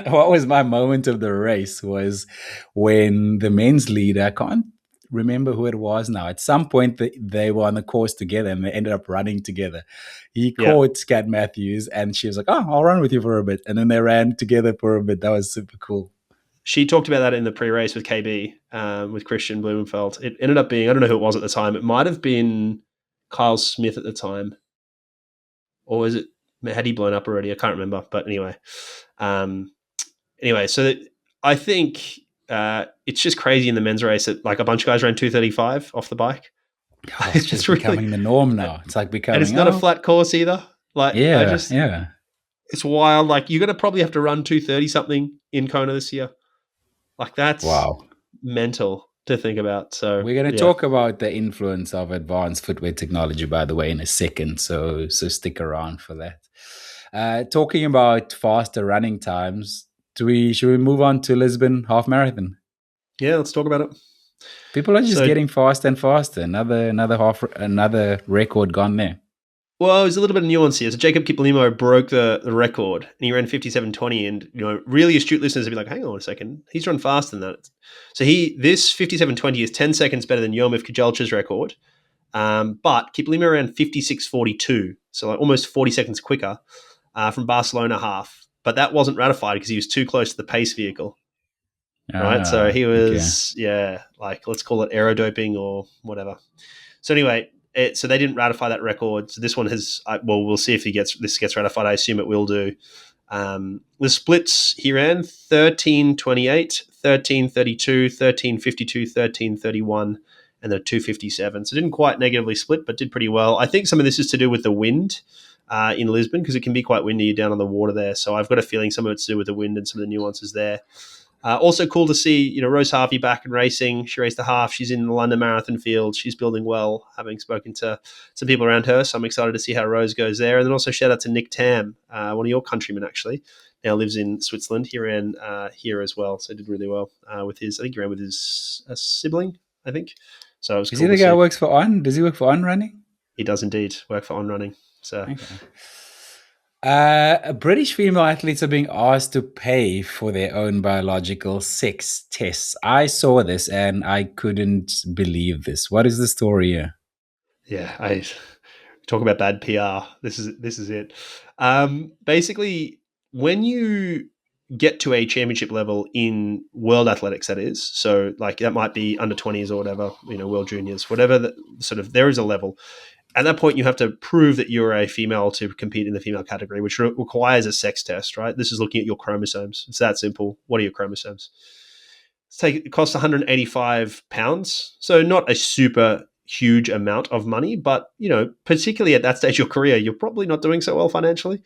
what was my moment of the race was when the men's leader, I can't remember who it was now. At some point, they were on the course together and they ended up running together. He Yeah. caught Scott Matthews and she was like, "Oh, I'll run with you for a bit." And then they ran together for a bit. That was super cool. She talked about that in the pre-race with KB, with Christian Blumenfeld. It ended up being, I don't know who it was at the time. It might have been Kyle Smith at the time. Or was it, had he blown up already? I can't remember. But um, so I think it's just crazy in the men's race that like a bunch of guys ran 2:35 off the bike. Oh, it's just becoming the norm now. It's like And it's becoming, not a oh, flat course either. Like yeah. it's wild. Like you're going to probably have to run 2:30 something in Kona this year. Like that's Wow. mental to think about. So We're going to yeah. talk about the influence of advanced footwear technology, by the way, in a second. So stick around for that. Talking about faster running times, should we move on to Lisbon half marathon? Yeah, let's talk about it. People are just So getting faster and faster. Another record gone there. well, there's a little bit of nuance here. So Jacob Kiplimo broke the record and he ran 57:20. And really astute listeners would be like, hang on a second, he's run faster than that. So this 57:20 is 10 seconds better than Yomif Kajelcha's record. But Kiplimo ran 56:42, so like almost 40 seconds quicker from Barcelona half. But that wasn't ratified because he was too close to the pace vehicle. Right. So he Okay. was, like let's call it aerodoping or whatever. So anyway, so they didn't ratify that record. So this one has, we'll see if this gets ratified. I assume it will do. The splits he ran 13:28, 13:32, 13:52, 13:31, and the 2:57. So didn't quite negatively split, but did pretty well. I think some of this is to do with the wind in Lisbon because it can be quite windy down on the water there. So I've got a feeling some of it's to do with the wind and some of the nuances there. Also cool to see, Rose Harvey back in racing. She raced the half. She's in the London Marathon field. She's building well, having spoken to some people around her. So I'm excited to see how Rose goes there. And then also shout out to Nick Tam, one of your countrymen actually. Now lives in Switzerland. He ran here as well. So did really well with his, I think he ran with his sibling, I think. So it was Is he cool the to guy who see. works for On? Does he work for On Running? He does indeed work for On Running. So Okay. British female athletes are being asked to pay for their own biological sex tests. I saw this and I couldn't believe this. What is the story here? yeah, Talk about bad PR. This is it. Basically, when you get to a championship level in world athletics, that is, so like that might be under 20s or whatever, world juniors, whatever. Sort of, there is a level. At that point, you have to prove that you're a female to compete in the female category, which requires a sex test, right? This is looking at your chromosomes. It's that simple. What are your chromosomes? It costs £185, so not a super huge amount of money, but particularly at that stage of your career, you're probably not doing so well financially.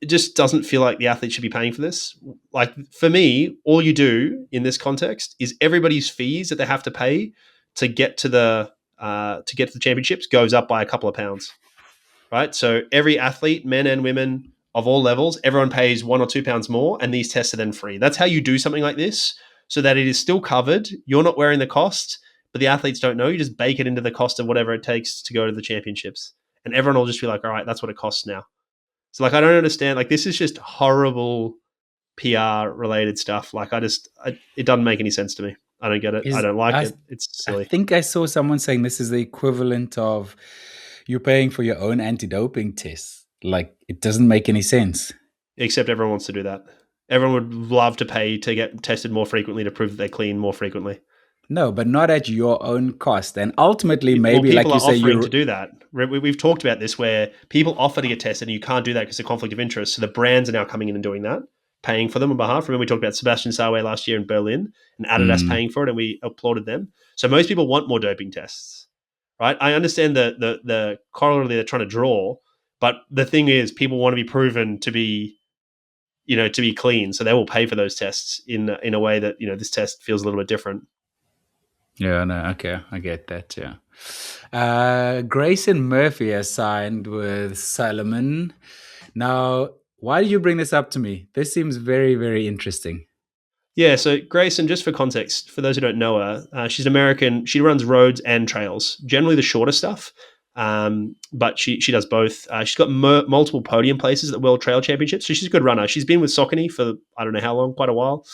It just doesn't feel like the athlete should be paying for this. Like, for me, all you do in this context is everybody's fees that they have to pay to get to the championships goes up by a couple of pounds, right? So every athlete, men and women of all levels, everyone pays £1 or £2 more, and these tests are then free. That's how you do something like this, so that it is still covered. You're not wearing the cost, but the athletes don't know. You just bake it into the cost of whatever it takes to go to the championships, and everyone will just be like, "All right, that's what it costs now." So, like, I don't understand. Like, this is just horrible PR related stuff. Like, it doesn't make any sense to me. I don't get it. I Is don't like I, it. It's I silly. think I saw someone saying this is the equivalent of you paying for your own anti-doping tests. Like, it doesn't make any sense. Except everyone wants to do that. Everyone would love to pay to get tested more frequently to prove that they're clean more frequently. No, but not at your own cost. And ultimately, Well, maybe like people you are say, offering to you're do that. We've talked about this where people offer to get tested and you can't do that because of conflict of interest. So the brands are now coming in and doing that, paying for them on behalf. Remember, we talked about Sebastian Sawe last year in Berlin and Adidas mm, paying for it, and we applauded them. So most people want more doping tests, right? I understand the corollary they're trying to draw, but the thing is, people want to be proven to be clean, so they will pay for those tests in a way that this test feels a little bit different. yeah, no, okay, I get that. Yeah. Grayson Murphy has signed with Salomon. Now, why did you bring this up to me? This seems very, very interesting. Yeah, so Grayson, just for context, for those who don't know her, she's an American. She runs roads and trails, generally the shorter stuff, but she does both. She's got multiple podium places at World Trail Championships, so she's a good runner. She's been with Saucony for I don't know how long, quite a while.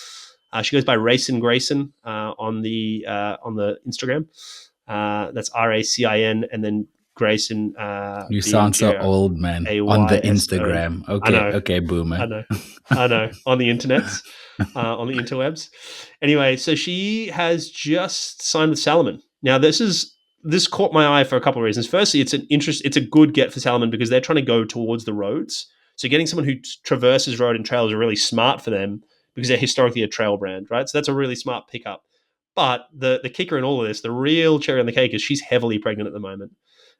She goes by Racin Grayson on the Instagram. That's Racin, and then Grayson You sound Bianci, so old, man. On the Ayson. Instagram. I Okay, know, okay, I boomer. know, I know. On the internets, on the interwebs. Anyway, so she has just signed with Salomon. Now, this caught my eye for a couple of reasons. Firstly, it's a good get for Salomon because they're trying to go towards the roads. So getting someone who traverses road and trails is really smart for them because they're historically a trail brand, right? So that's a really smart pickup. But the kicker in all of this, the real cherry on the cake, is she's heavily pregnant at the moment.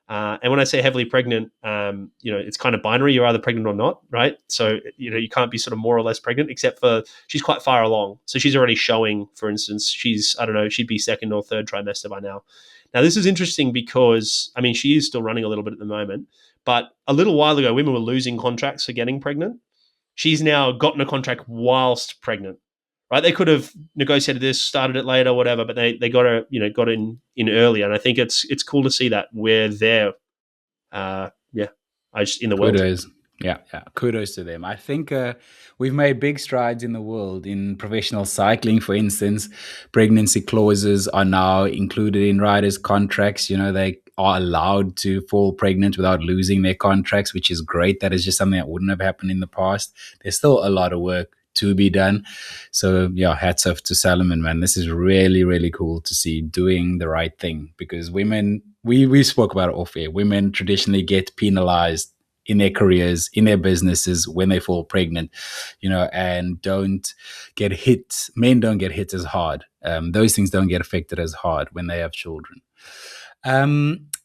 And when I say heavily pregnant, it's kind of binary. You're either pregnant or not, right? So, you can't be sort of more or less pregnant, except for she's quite far along. So she's already showing, for instance, I don't know, she'd be second or third trimester by now. Now, this is interesting because, I mean, she is still running a little bit at the moment, but a little while ago, women were losing contracts for getting pregnant. She's now gotten a contract whilst pregnant, right? They could have negotiated this, started it later, whatever, but they got her, got in early, and I think it's cool to see that we're there. Yeah, I just in the world. Kudos. Yeah, yeah. Kudos to them. I think we've made big strides in the world. In professional cycling, for instance, pregnancy clauses are now included in riders' contracts. They are allowed to fall pregnant without losing their contracts, which is great. That is just something that wouldn't have happened in the past. There's still a lot of work to be done. So, yeah, hats off to Salomon, man. This is really, really cool to see doing the right thing because women, we spoke about it off air, women traditionally get penalized in their careers, in their businesses when they fall pregnant, and don't get hit. Men don't get hit as hard. Those things don't get affected as hard when they have children.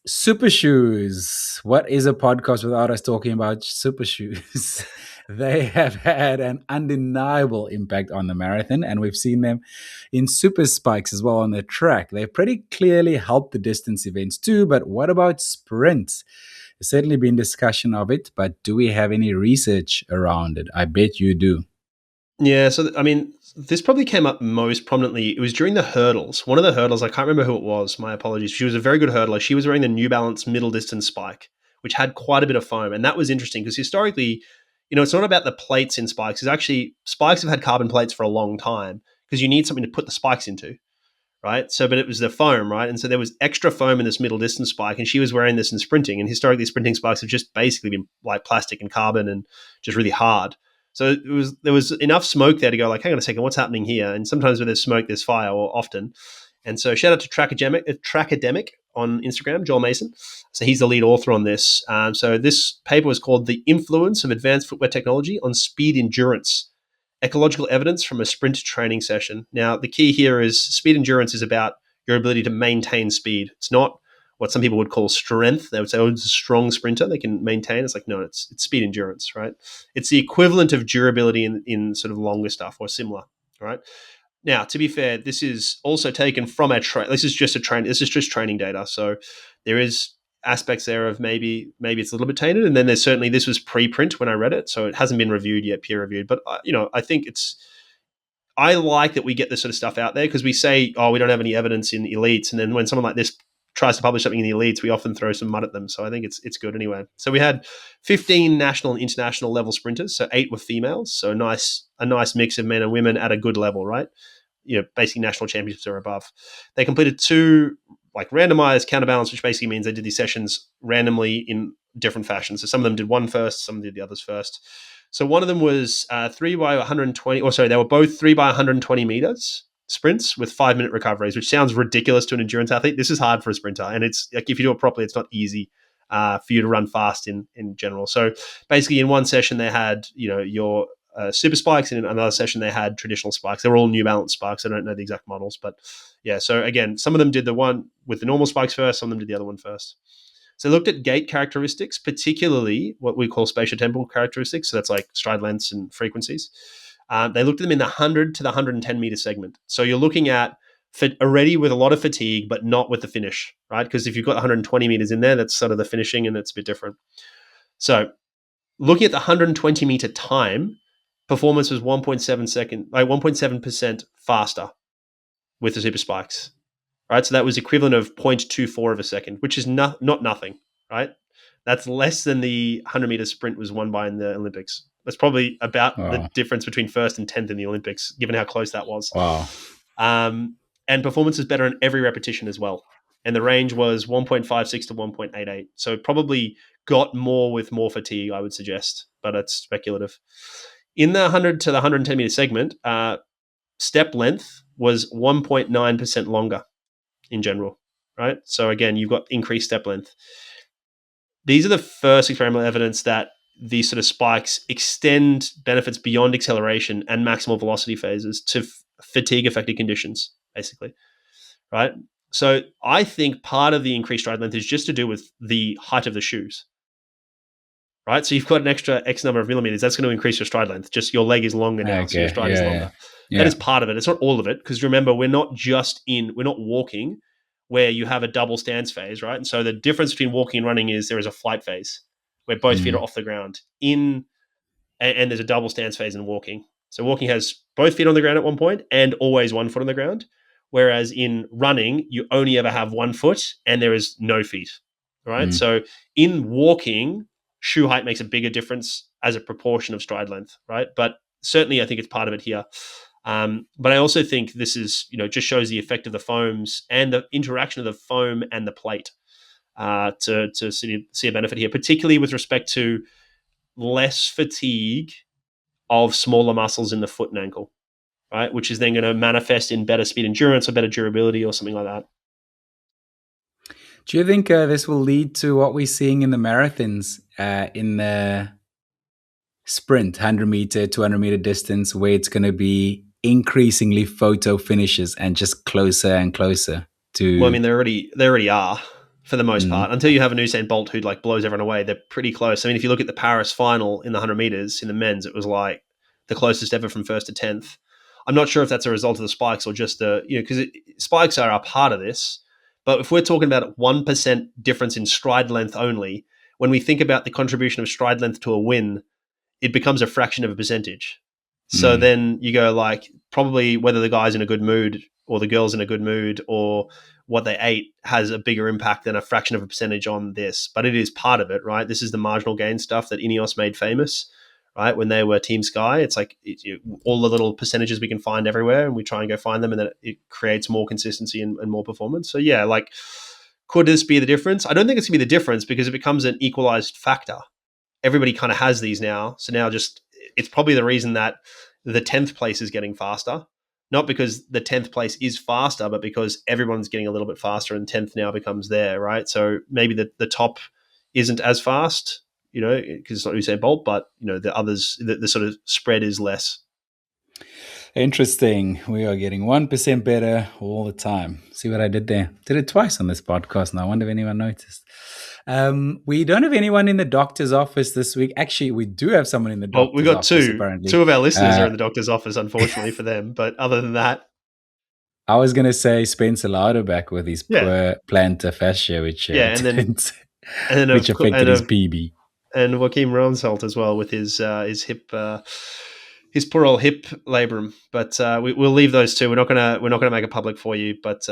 Super shoes. What is a podcast without us talking about super shoes? They have had an undeniable impact on the marathon, and we've seen them in Superspikes as well on the track. They pretty clearly helped the distance events too, but what about sprints? There's certainly been discussion of it, but do we have any research around it? I bet you do. Yeah, so I mean, this probably came up most prominently. It was during the hurdles. One of the hurdles, I can't remember who it was. My apologies. She was a very good hurdler. She was wearing the New Balance middle distance spike, which had quite a bit of foam, and that was interesting because historically, it's not about the plates in spikes. It's actually spikes have had carbon plates for a long time because you need something to put the spikes into, right? So, but it was the foam, right? And so there was extra foam in this middle distance spike, and she was wearing this in sprinting. And historically, sprinting spikes have just basically been like plastic and carbon and just really hard. So there was enough smoke there to go like, hang on a second, what's happening here? And sometimes when there's smoke, there's fire, or often. And so shout out to Trackademic on Instagram, Joel Mason. So he's the lead author on this. So this paper was called "The Influence of Advanced Footwear Technology on Speed Endurance: Ecological Evidence from a Sprint Training Session." Now, the key here is speed endurance is about your ability to maintain speed. It's not what some people would call strength. They would say, oh, it's a strong sprinter they can maintain. It's like, no, it's speed endurance, right? It's the equivalent of durability in sort of longer stuff or similar, right? Now, to be fair, this is also taken from this is just training data. So there is aspects there of maybe it's a little bit tainted, and then there's certainly, this was preprint when I read it, so it hasn't been reviewed yet, peer reviewed. But I think I like that we get this sort of stuff out there, because we say, oh, we don't have any evidence in elites, and then when someone like this tries to publish something in the elites, we often throw some mud at them. So I think it's good anyway. So we had 15 national and international level sprinters, so 8 were females, so a nice mix of men and women at a good level, right? Basically national championships or above. They completed 2 like randomized counterbalance, which basically means they did these sessions randomly in different fashions. So some of them did one first, some did the others first. So one of them was 3 by 120, or sorry, they were both 3 by 120 meters sprints with 5-minute recoveries, which sounds ridiculous to an endurance athlete. This is hard for a sprinter, and it's like, if you do it properly, it's not easy for you to run fast in general. So basically, in one session they had your Superspikes, and in another session they had traditional spikes. They were all New Balance spikes. I don't know the exact models, but yeah. So again, some of them did the one with the normal spikes first, some of them did the other one first. So they looked at gait characteristics, particularly what we call spatiotemporal characteristics. So that's like stride lengths and frequencies. They looked at them in the 100 to the 110 meter segment. So you're looking at already with a lot of fatigue, but not with the finish, right? Because if you've got 120 meters in there, that's sort of the finishing, and it's a bit different. So looking at the 120 meter time, performance was 1.7% faster with the super spikes, right? So that was equivalent of 0.24 of a second, which is not nothing, right? That's less than the 100-meter sprint was won by in the Olympics. That's probably about the difference between first and 10th in the Olympics, given how close that was. Wow. And performance is better in every repetition as well. And the range was 1.56 to 1.88. So it probably got more with more fatigue, I would suggest, but it's speculative. In the 100 to the 110 meter segment, step length was 1.9% longer in general, right? So again, you've got increased step length. These are the first experimental evidence that these sort of spikes extend benefits beyond acceleration and maximal velocity phases to fatigue-affected conditions, basically, right? So I think part of the increased stride length is just to do with the height of the shoes, right? So you've got an extra X number of millimeters. That's going to increase your stride length. Just your leg is longer now, so your stride is longer. Yeah. That is part of it. It's not all of it, because remember, we're not walking where you have a double stance phase, right? And so the difference between walking and running is there is a flight phase where both feet are off the ground and there's a double stance phase in walking. So walking has both feet on the ground at one point and always one foot on the ground. Whereas in running, you only ever have one foot and there is no feet, right? So in walking, shoe height makes a bigger difference as a proportion of stride length, right? But certainly I think it's part of it here. But I also think this is, just shows the effect of the foams and the interaction of the foam and the plate to see a benefit here, particularly with respect to less fatigue of smaller muscles in the foot and ankle, right? Which is then going to manifest in better speed endurance or better durability or something like that. Do you think this will lead to what we're seeing in the marathons in the sprint, 100 meter, 200 meter distance, where it's going to be increasingly photo finishes and just closer and closer to... Well, I mean, they already are for the most part. Until you have an Usain Bolt who like blows everyone away, they're pretty close. I mean, if you look at the Paris final in the 100 meters in the men's, it was like the closest ever from first to 10th. I'm not sure if that's a result of the spikes or just because spikes are a part of this. But if we're talking about 1% difference in stride length only, when we think about the contribution of stride length to a win, it becomes a fraction of a percentage. So then you go like, probably whether the guy's in a good mood or the girl's in a good mood or what they ate has a bigger impact than a fraction of a percentage on this. But it is part of it, right? This is the marginal gain stuff that Ineos made famous, right? When they were Team Sky, it's like all the little percentages we can find everywhere, and we try and go find them, and then it creates more consistency and more performance. So yeah, like, could this be the difference? I don't think it's gonna be the difference, because it becomes an equalized factor. Everybody kind of has these now, so now just it's probably the reason that the 10th place is getting faster. Not because the 10th place is faster, but because everyone's getting a little bit faster, and 10th now becomes there, right? So maybe the top isn't as fast, because it's not Usain Bolt, but, the others, the sort of spread is less. Interesting. We are getting 1% better all the time. See what I did there? Did it twice on this podcast now. I wonder if anyone noticed. We don't have anyone in the doctor's office this week. Actually, we do have someone in the doctor's we got office, two. apparently. Two of our listeners are in the doctor's office, unfortunately for them. But other than that, I was going to say Spencer Lauderback with his poor plantar fascia, which which affected his PB. And Joachim Ronshalt as well with his hip, his poor old hip labrum. But we'll leave those two. We're not gonna make it public for you. But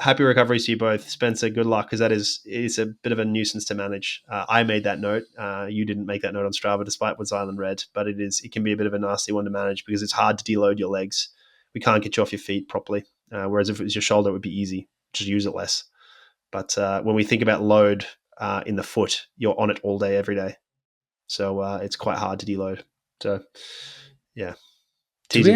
happy recoveries to you both, Spencer. Good luck, because it's a bit of a nuisance to manage. I made that note. You didn't make that note on Strava, despite Woods Island Red. But it can be a bit of a nasty one to manage, because it's hard to deload your legs. We can't get you off your feet properly. Whereas if it was your shoulder, it would be easy. Just use it less. But when we think about load in the foot, you're on it all day, every day. So it's quite hard to deload. So, yeah. Do you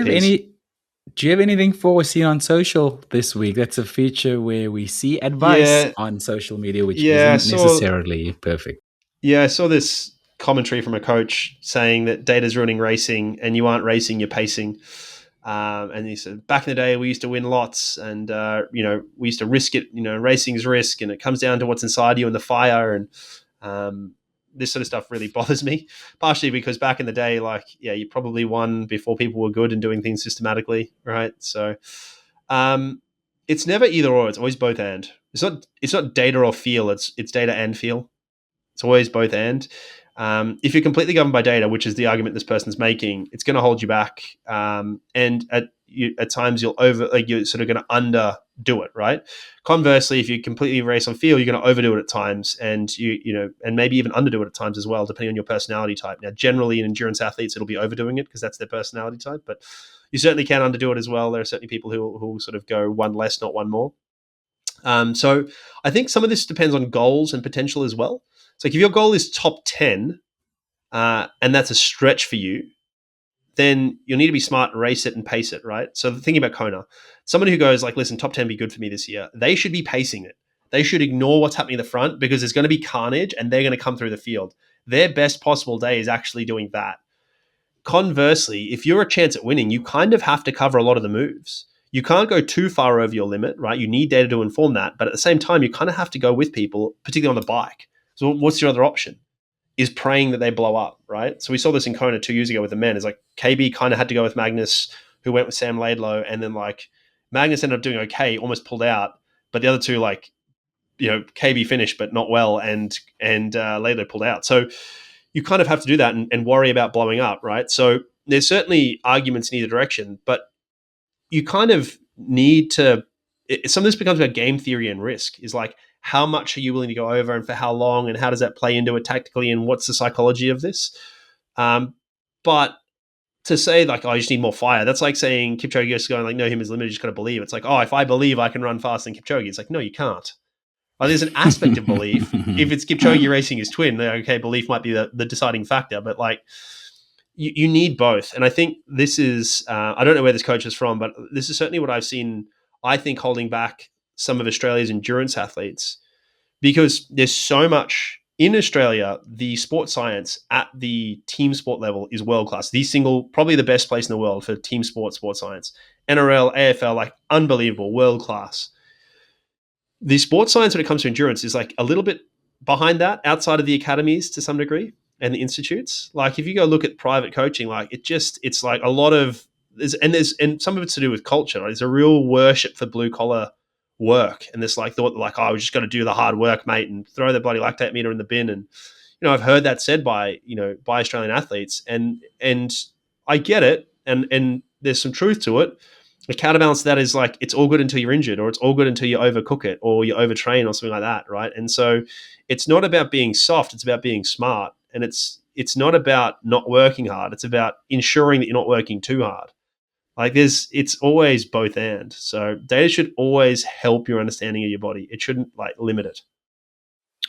have anything for seen on social this week? That's a feature where we see advice on social media, which isn't necessarily perfect. Yeah, I saw this commentary from a coach saying that data's ruining racing, and you aren't racing, you're pacing. And he said, back in the day, we used to win lots, and we used to risk it. Racing's risk, and it comes down to what's inside you and the fire. And this sort of stuff really bothers me, partially because back in the day, you probably won before people were good and doing things systematically, right? So it's never either or; it's always both and. It's not data or feel; it's data and feel. It's always both and. If you're completely governed by data, which is the argument this person's making, it's going to hold you back. And at times you're sort of going to underdo it, right? Conversely, if you completely race on feel, you're going to overdo it at times, and and maybe even underdo it at times as well, depending on your personality type. Now, generally in endurance athletes, it'll be overdoing it because that's their personality type, but you certainly can underdo it as well. There are certainly people who sort of go one less, not one more. So I think some of this depends on goals and potential as well. So if your goal is top 10, and that's a stretch for you, then you'll need to be smart and race it and pace it, right? So thinking about Kona, someone who goes listen, top 10 be good for me this year, they should be pacing it. They should ignore what's happening in the front, because there's going to be carnage and they're going to come through the field. Their best possible day is actually doing that. Conversely, if you're a chance at winning, you kind of have to cover a lot of the moves. You can't go too far over your limit, right? You need data to inform that. But at the same time, you kind of have to go with people, particularly on the bike. So what's your other option? Is praying that they blow up, right? So we saw this in Kona 2 years ago with the men. It's like KB kind of had to go with Magnus, who went with Sam Laidlow, and then Magnus ended up doing okay, almost pulled out, but the other two, KB finished but not well, and Laidlow pulled out. So you kind of have to do that and worry about blowing up, right? So there's certainly arguments in either direction, but you kind of need to. Some of this becomes about game theory and risk. Is how much are you willing to go over, and for how long, and how does that play into it tactically, and what's the psychology of this? But to say I just need more fire, that's like saying Kipchoge is going no human's limited, you just got to believe. It's if I believe I can run faster than Kipchoge, it's no, you can't. There's an aspect of belief. If it's Kipchoge racing his twin, okay, belief might be the deciding factor, but you need both. And I think this is, I don't know where this coach is from, but this is certainly what I've seen, I think, holding back some of Australia's endurance athletes, because there's so much in Australia. The sports science at the team sport level is world class. Probably the best place in the world for team sports science. NRL, AFL, unbelievable, world class. The sports science when it comes to endurance is a little bit behind that, outside of the academies to some degree and the institutes. If you go look at private coaching, it's a lot of and some of it's to do with culture. There's a real worship for blue collar work, and this thought I was just got to do the hard work, mate, and throw the bloody lactate meter in the bin. And I've heard that said by Australian athletes, and I get it, and there's some truth to it. The counterbalance to that is it's all good until you're injured, or it's all good until you overcook it, or you overtrain, or something like that, right? And so it's not about being soft; it's about being smart. And it's it's not about not working hard. It's about ensuring that you're not working too hard. Like it's always both and. So data should always help your understanding of your body. It shouldn't like limit it.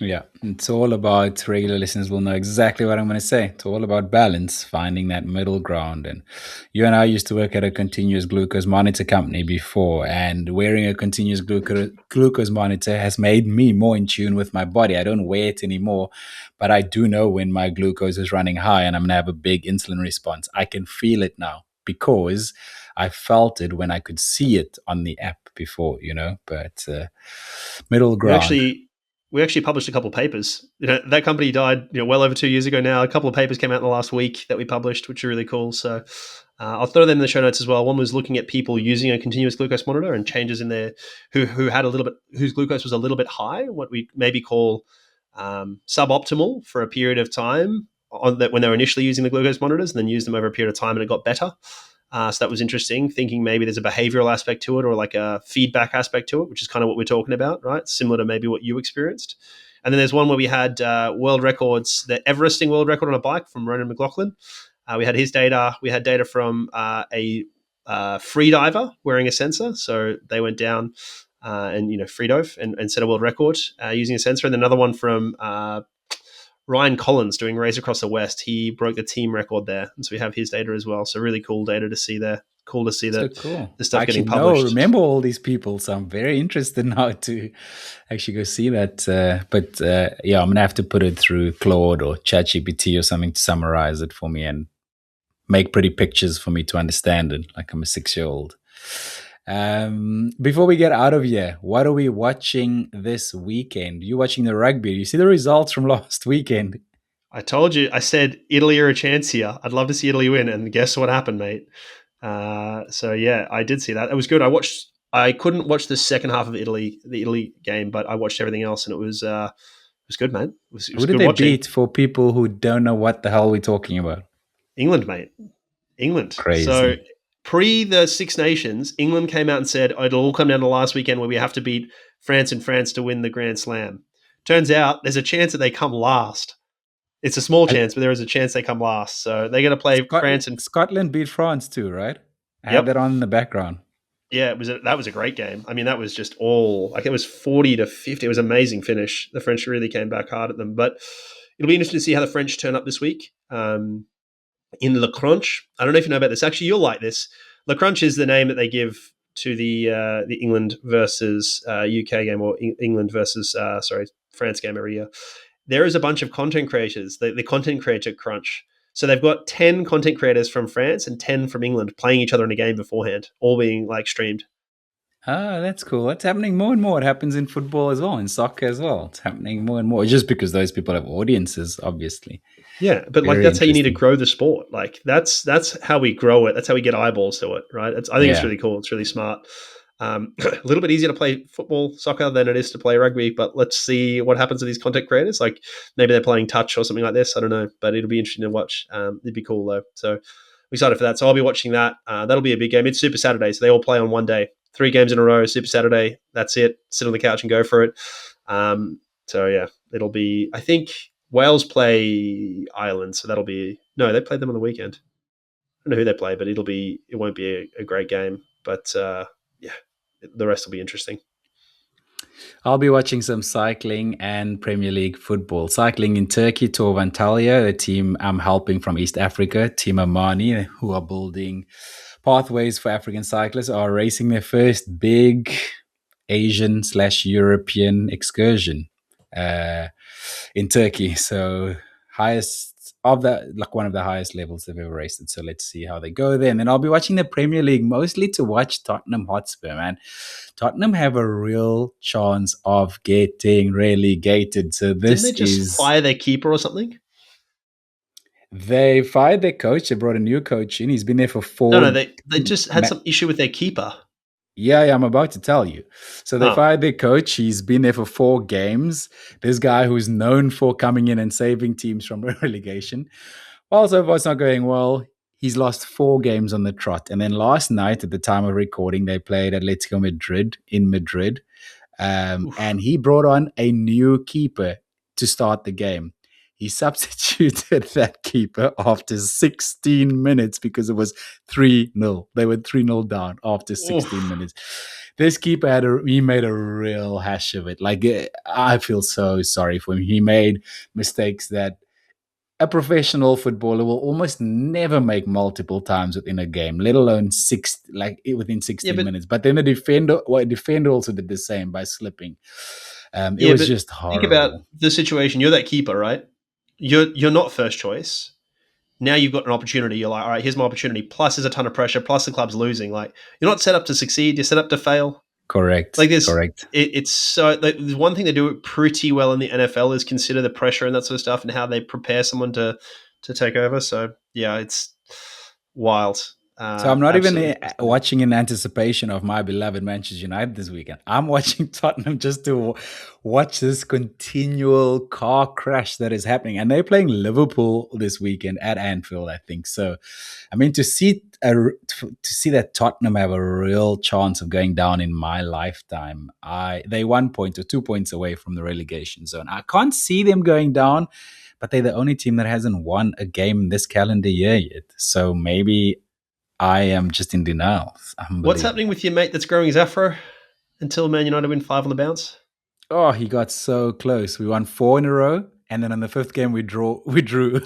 Yeah, it's all about regular listeners will know exactly what I'm going to say. It's all about balance, finding that middle ground. And you and I used to work at a continuous glucose monitor company before, and wearing a continuous glucose monitor has made me more in tune with my body. I don't wear it anymore, but I do know when my glucose is running high and I'm going to have a big insulin response. I can feel it now because I felt it when I could see it on the app before, but middle We ground. actually we actually published a couple of papers. That company died well over 2 years ago now. A couple of papers came out in the last week that we published, which are really cool. So I'll throw them in the show notes as well. One was looking at people using a continuous glucose monitor and changes in their who had a little bit whose glucose was a little bit high, what we maybe call suboptimal for a period of time on that when they were initially using the glucose monitors, and then used them over a period of time and it got better. So that was interesting, thinking maybe there's a behavioral aspect to it or like a feedback aspect to it, which is kind of what we're talking about, right? Similar to maybe what you experienced. And then there's one where we had world records, the Everesting world record on a bike from Ronan McLaughlin. We had his data. We had data from a free diver wearing a sensor. So they went down and free dove and set a world record using a sensor. And another one from Ryan Collins doing Race Across the West. He broke the team record there. And so we have his data as well. So really cool data to see there. Cool to see So that cool. the I stuff actually getting published. remember all these people, so I'm very interested now to actually go see that. But yeah, I'm gonna have to put it through Claude or ChatGPT or something to summarize it for me and make pretty pictures for me to understand it, like I'm a 6-year-old. Before we get out of here, what are we watching this weekend? You watching the rugby? You see the results from last weekend? I told you, I said Italy are a chance here. I'd love to see Italy win. And guess what happened, mate? So yeah, I did see that. It was good. I couldn't watch the second half of the Italy game, but I watched everything else, and it was good, man. It Who was did good they watching. beat for people who don't know what the hell we're talking about? England, mate. England. So Crazy. pre the Six Nations, England came out and said it'll all come down to last weekend where we have to beat France and France to win the Grand Slam. Turns out there's a chance that they come last. It's a small chance, but there is a chance they come last. So they're going to play France and Scotland beat France too, right? I had yep, that on in the background. yeah. That was a great game. I mean, that was just all like it was 40-50. It was an amazing finish. The French really came back hard at them, but it'll be interesting to see how the French turn up this week. In Le Crunch, I don't know if you know about this. Actually, you'll like this. Le Crunch is the name that they give to the England versus UK game or England versus France game every year. There is a bunch of content creators, the content creator crunch. So they've got 10 content creators from France and 10 from England playing each other in a game beforehand, all being like streamed. Ah, that's cool. That's happening more and more. It happens in football as well, in soccer as well. It's happening more and more, just because those people have audiences, obviously. Yeah, but like Very that's how you need to interesting. grow the sport. Like that's how we grow it. That's how we get eyeballs to it, right? I think it's Yeah. really cool. It's really smart. A little bit easier to play football, soccer than it is to play rugby, but let's see what happens to these content creators. Like maybe they're playing touch or something like this. I don't know, but it'll be interesting to watch. It'd be cool though. So I'm excited for that. So I'll be watching that. That'll be a big game. It's Super Saturday, so they all play on one day. 3 games in a row, Super Saturday. That's it. Sit on the couch and go for it. So yeah, it'll be. I think Wales play Ireland, so that'll be no. They play them on the weekend. I don't know who they play, but it won't be a great game. But yeah, the rest will be interesting. I'll be watching some cycling and Premier League football. Cycling in Turkey, Tour of Antalya, the team I'm helping from East Africa, Team Amani, who are building pathways for African cyclists, are racing their first big Asian/European excursion uh, in Turkey. So highest of the like one of the highest levels they've ever raced it. So let's see how they go there. And then I'll be watching the Premier League mostly to watch Tottenham Hotspur, man. Tottenham have a real chance of getting relegated. So Didn't this they just is fire their keeper or something? they fired their coach. They brought a new coach in. He's been there for No, no, four. they just had some issue with their keeper. Yeah, I'm about to tell you. So they Oh, fired their coach. He's been there for 4 games. This guy who's known for coming in and saving teams from relegation. While so far it's not going well, he's lost 4 games on the trot. And then last night, at the time of recording, they played Atletico Madrid in Madrid. oof. And he brought on a new keeper to start the game. he substituted that keeper after 16 minutes because it was 3-0. They were 3-0 down after 16 Oof. minutes. This keeper he made a real hash of it. Like, I feel so sorry for him. He made mistakes that a professional footballer will almost never make multiple times within a game, let alone within Yeah, 16 but minutes. But then defender also did the same by slipping. It yeah, was but just think about horrible. the situation. You're that keeper, right? You're not first choice. Now you've got an opportunity. You're like, all right, here's my opportunity. Plus, there's a ton of pressure. Plus, the club's losing. Like, you're not set up to succeed. You're set up to fail. Correct. Like this, Correct. it's so. Like, there's one thing they do pretty well in the NFL is consider the pressure and that sort of stuff and how they prepare someone to take over. So yeah, it's wild. So I'm not even Absolutely fascinating. watching in anticipation of my beloved Manchester United this weekend. I'm watching Tottenham just to watch this continual car crash that is happening. And they're playing Liverpool this weekend at Anfield, I think. So, I mean, to see that Tottenham have a real chance of going down in my lifetime, they 1 point or 2 points away from the relegation zone. I can't see them going down, but they're the only team that hasn't won a game this calendar year yet. So maybe I am just in denial. It's What's happening unbelievable. with your mate that's growing his afro until Man United win 5 on the bounce? Oh, he got so close. We won 4 in a row, and then on the fifth game we draw. We drew.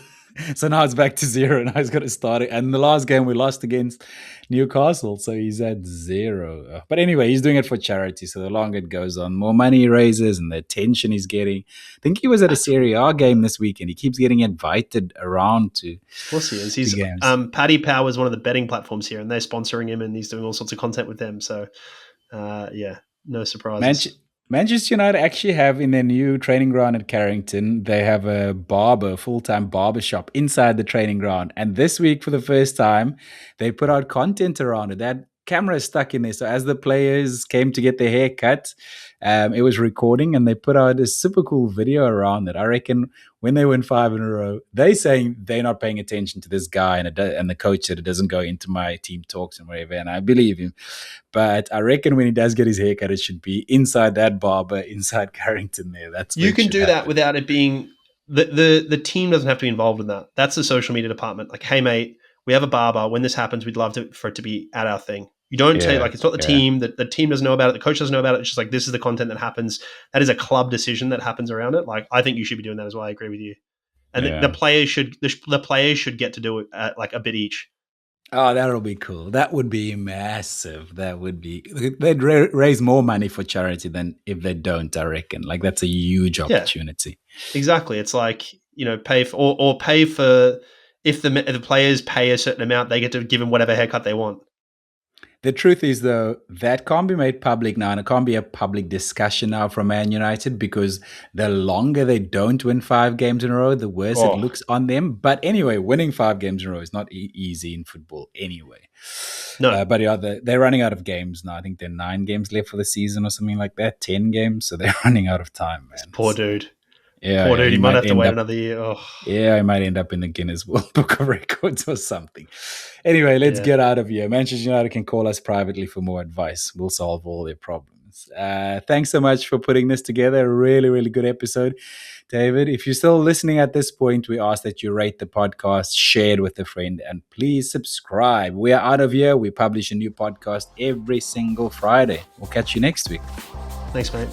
So now it's back to zero. Now he's got to start it. And the last game we lost against Newcastle, so he's at zero. But anyway, he's doing it for charity. So the longer it goes on, more money he raises, and the attention he's getting. I think he was at a That's Serie A game this weekend. He keeps getting invited around to Of course he is. the He's games. Paddy Power is one of the betting platforms here, and they're sponsoring him, and he's doing all sorts of content with them. So, yeah, no Manch- surprises. Manchester United actually have in their new training ground at Carrington, they have a full-time barber shop inside the training ground. And this week, for the first time, they put out content around it. That camera is stuck in there. So as the players came to get their hair cut, it was recording and they put out a super cool video around it. I reckon when they win 5 in a row, they saying they're not paying attention to this guy and the coach said it doesn't go into my team talks and whatever. And I believe him. But I reckon when he does get his haircut, it should be inside that barber, inside Carrington there. That's where You it can should do that happen. without it being the team doesn't have to be involved in that. That's the social media department. Like, hey mate, we have a barber. When this happens, we'd love for it to be at our thing. You don't take Yeah, like it's not the yeah, team that the team doesn't know about it. The coach doesn't know about it. It's just like this is the content that happens. That is a club decision that happens around it. Like I think you should be doing that as well. I agree with you. And the yeah. players should the players should get to do it like a bit each. Oh, that'll be cool. That would be massive. That would be. They'd raise more money for charity than if they don't, I reckon. Like, that's a huge Yeah, opportunity. exactly. It's like pay for or pay for if the players pay a certain amount, they get to give them whatever haircut they want. The truth is, though, that can't be made public now, and it can't be a public discussion now from Man United because the longer they don't win 5 games in a row, the worse it Oh looks on them. But anyway, winning 5 games in a row is not easy in football anyway. no, But yeah, they're running out of games now. I think there are 9 games left for the season or something like that, 10 games. So they're running out of time, this man. poor dude. Yeah, Poor yeah, dude. he He might might have to end wait up. another year. Oh Yeah, I might end up in the Guinness World Book of Records or something. Anyway, let's yeah. get out of here. Manchester United can call us privately for more advice. We'll solve all their problems. Thanks so much for putting this together. A really, really good episode, David. If you're still listening at this point, we ask that you rate the podcast, share it with a friend, and please subscribe. We are out of here. We publish a new podcast every single Friday. We'll catch you next week. Thanks, mate.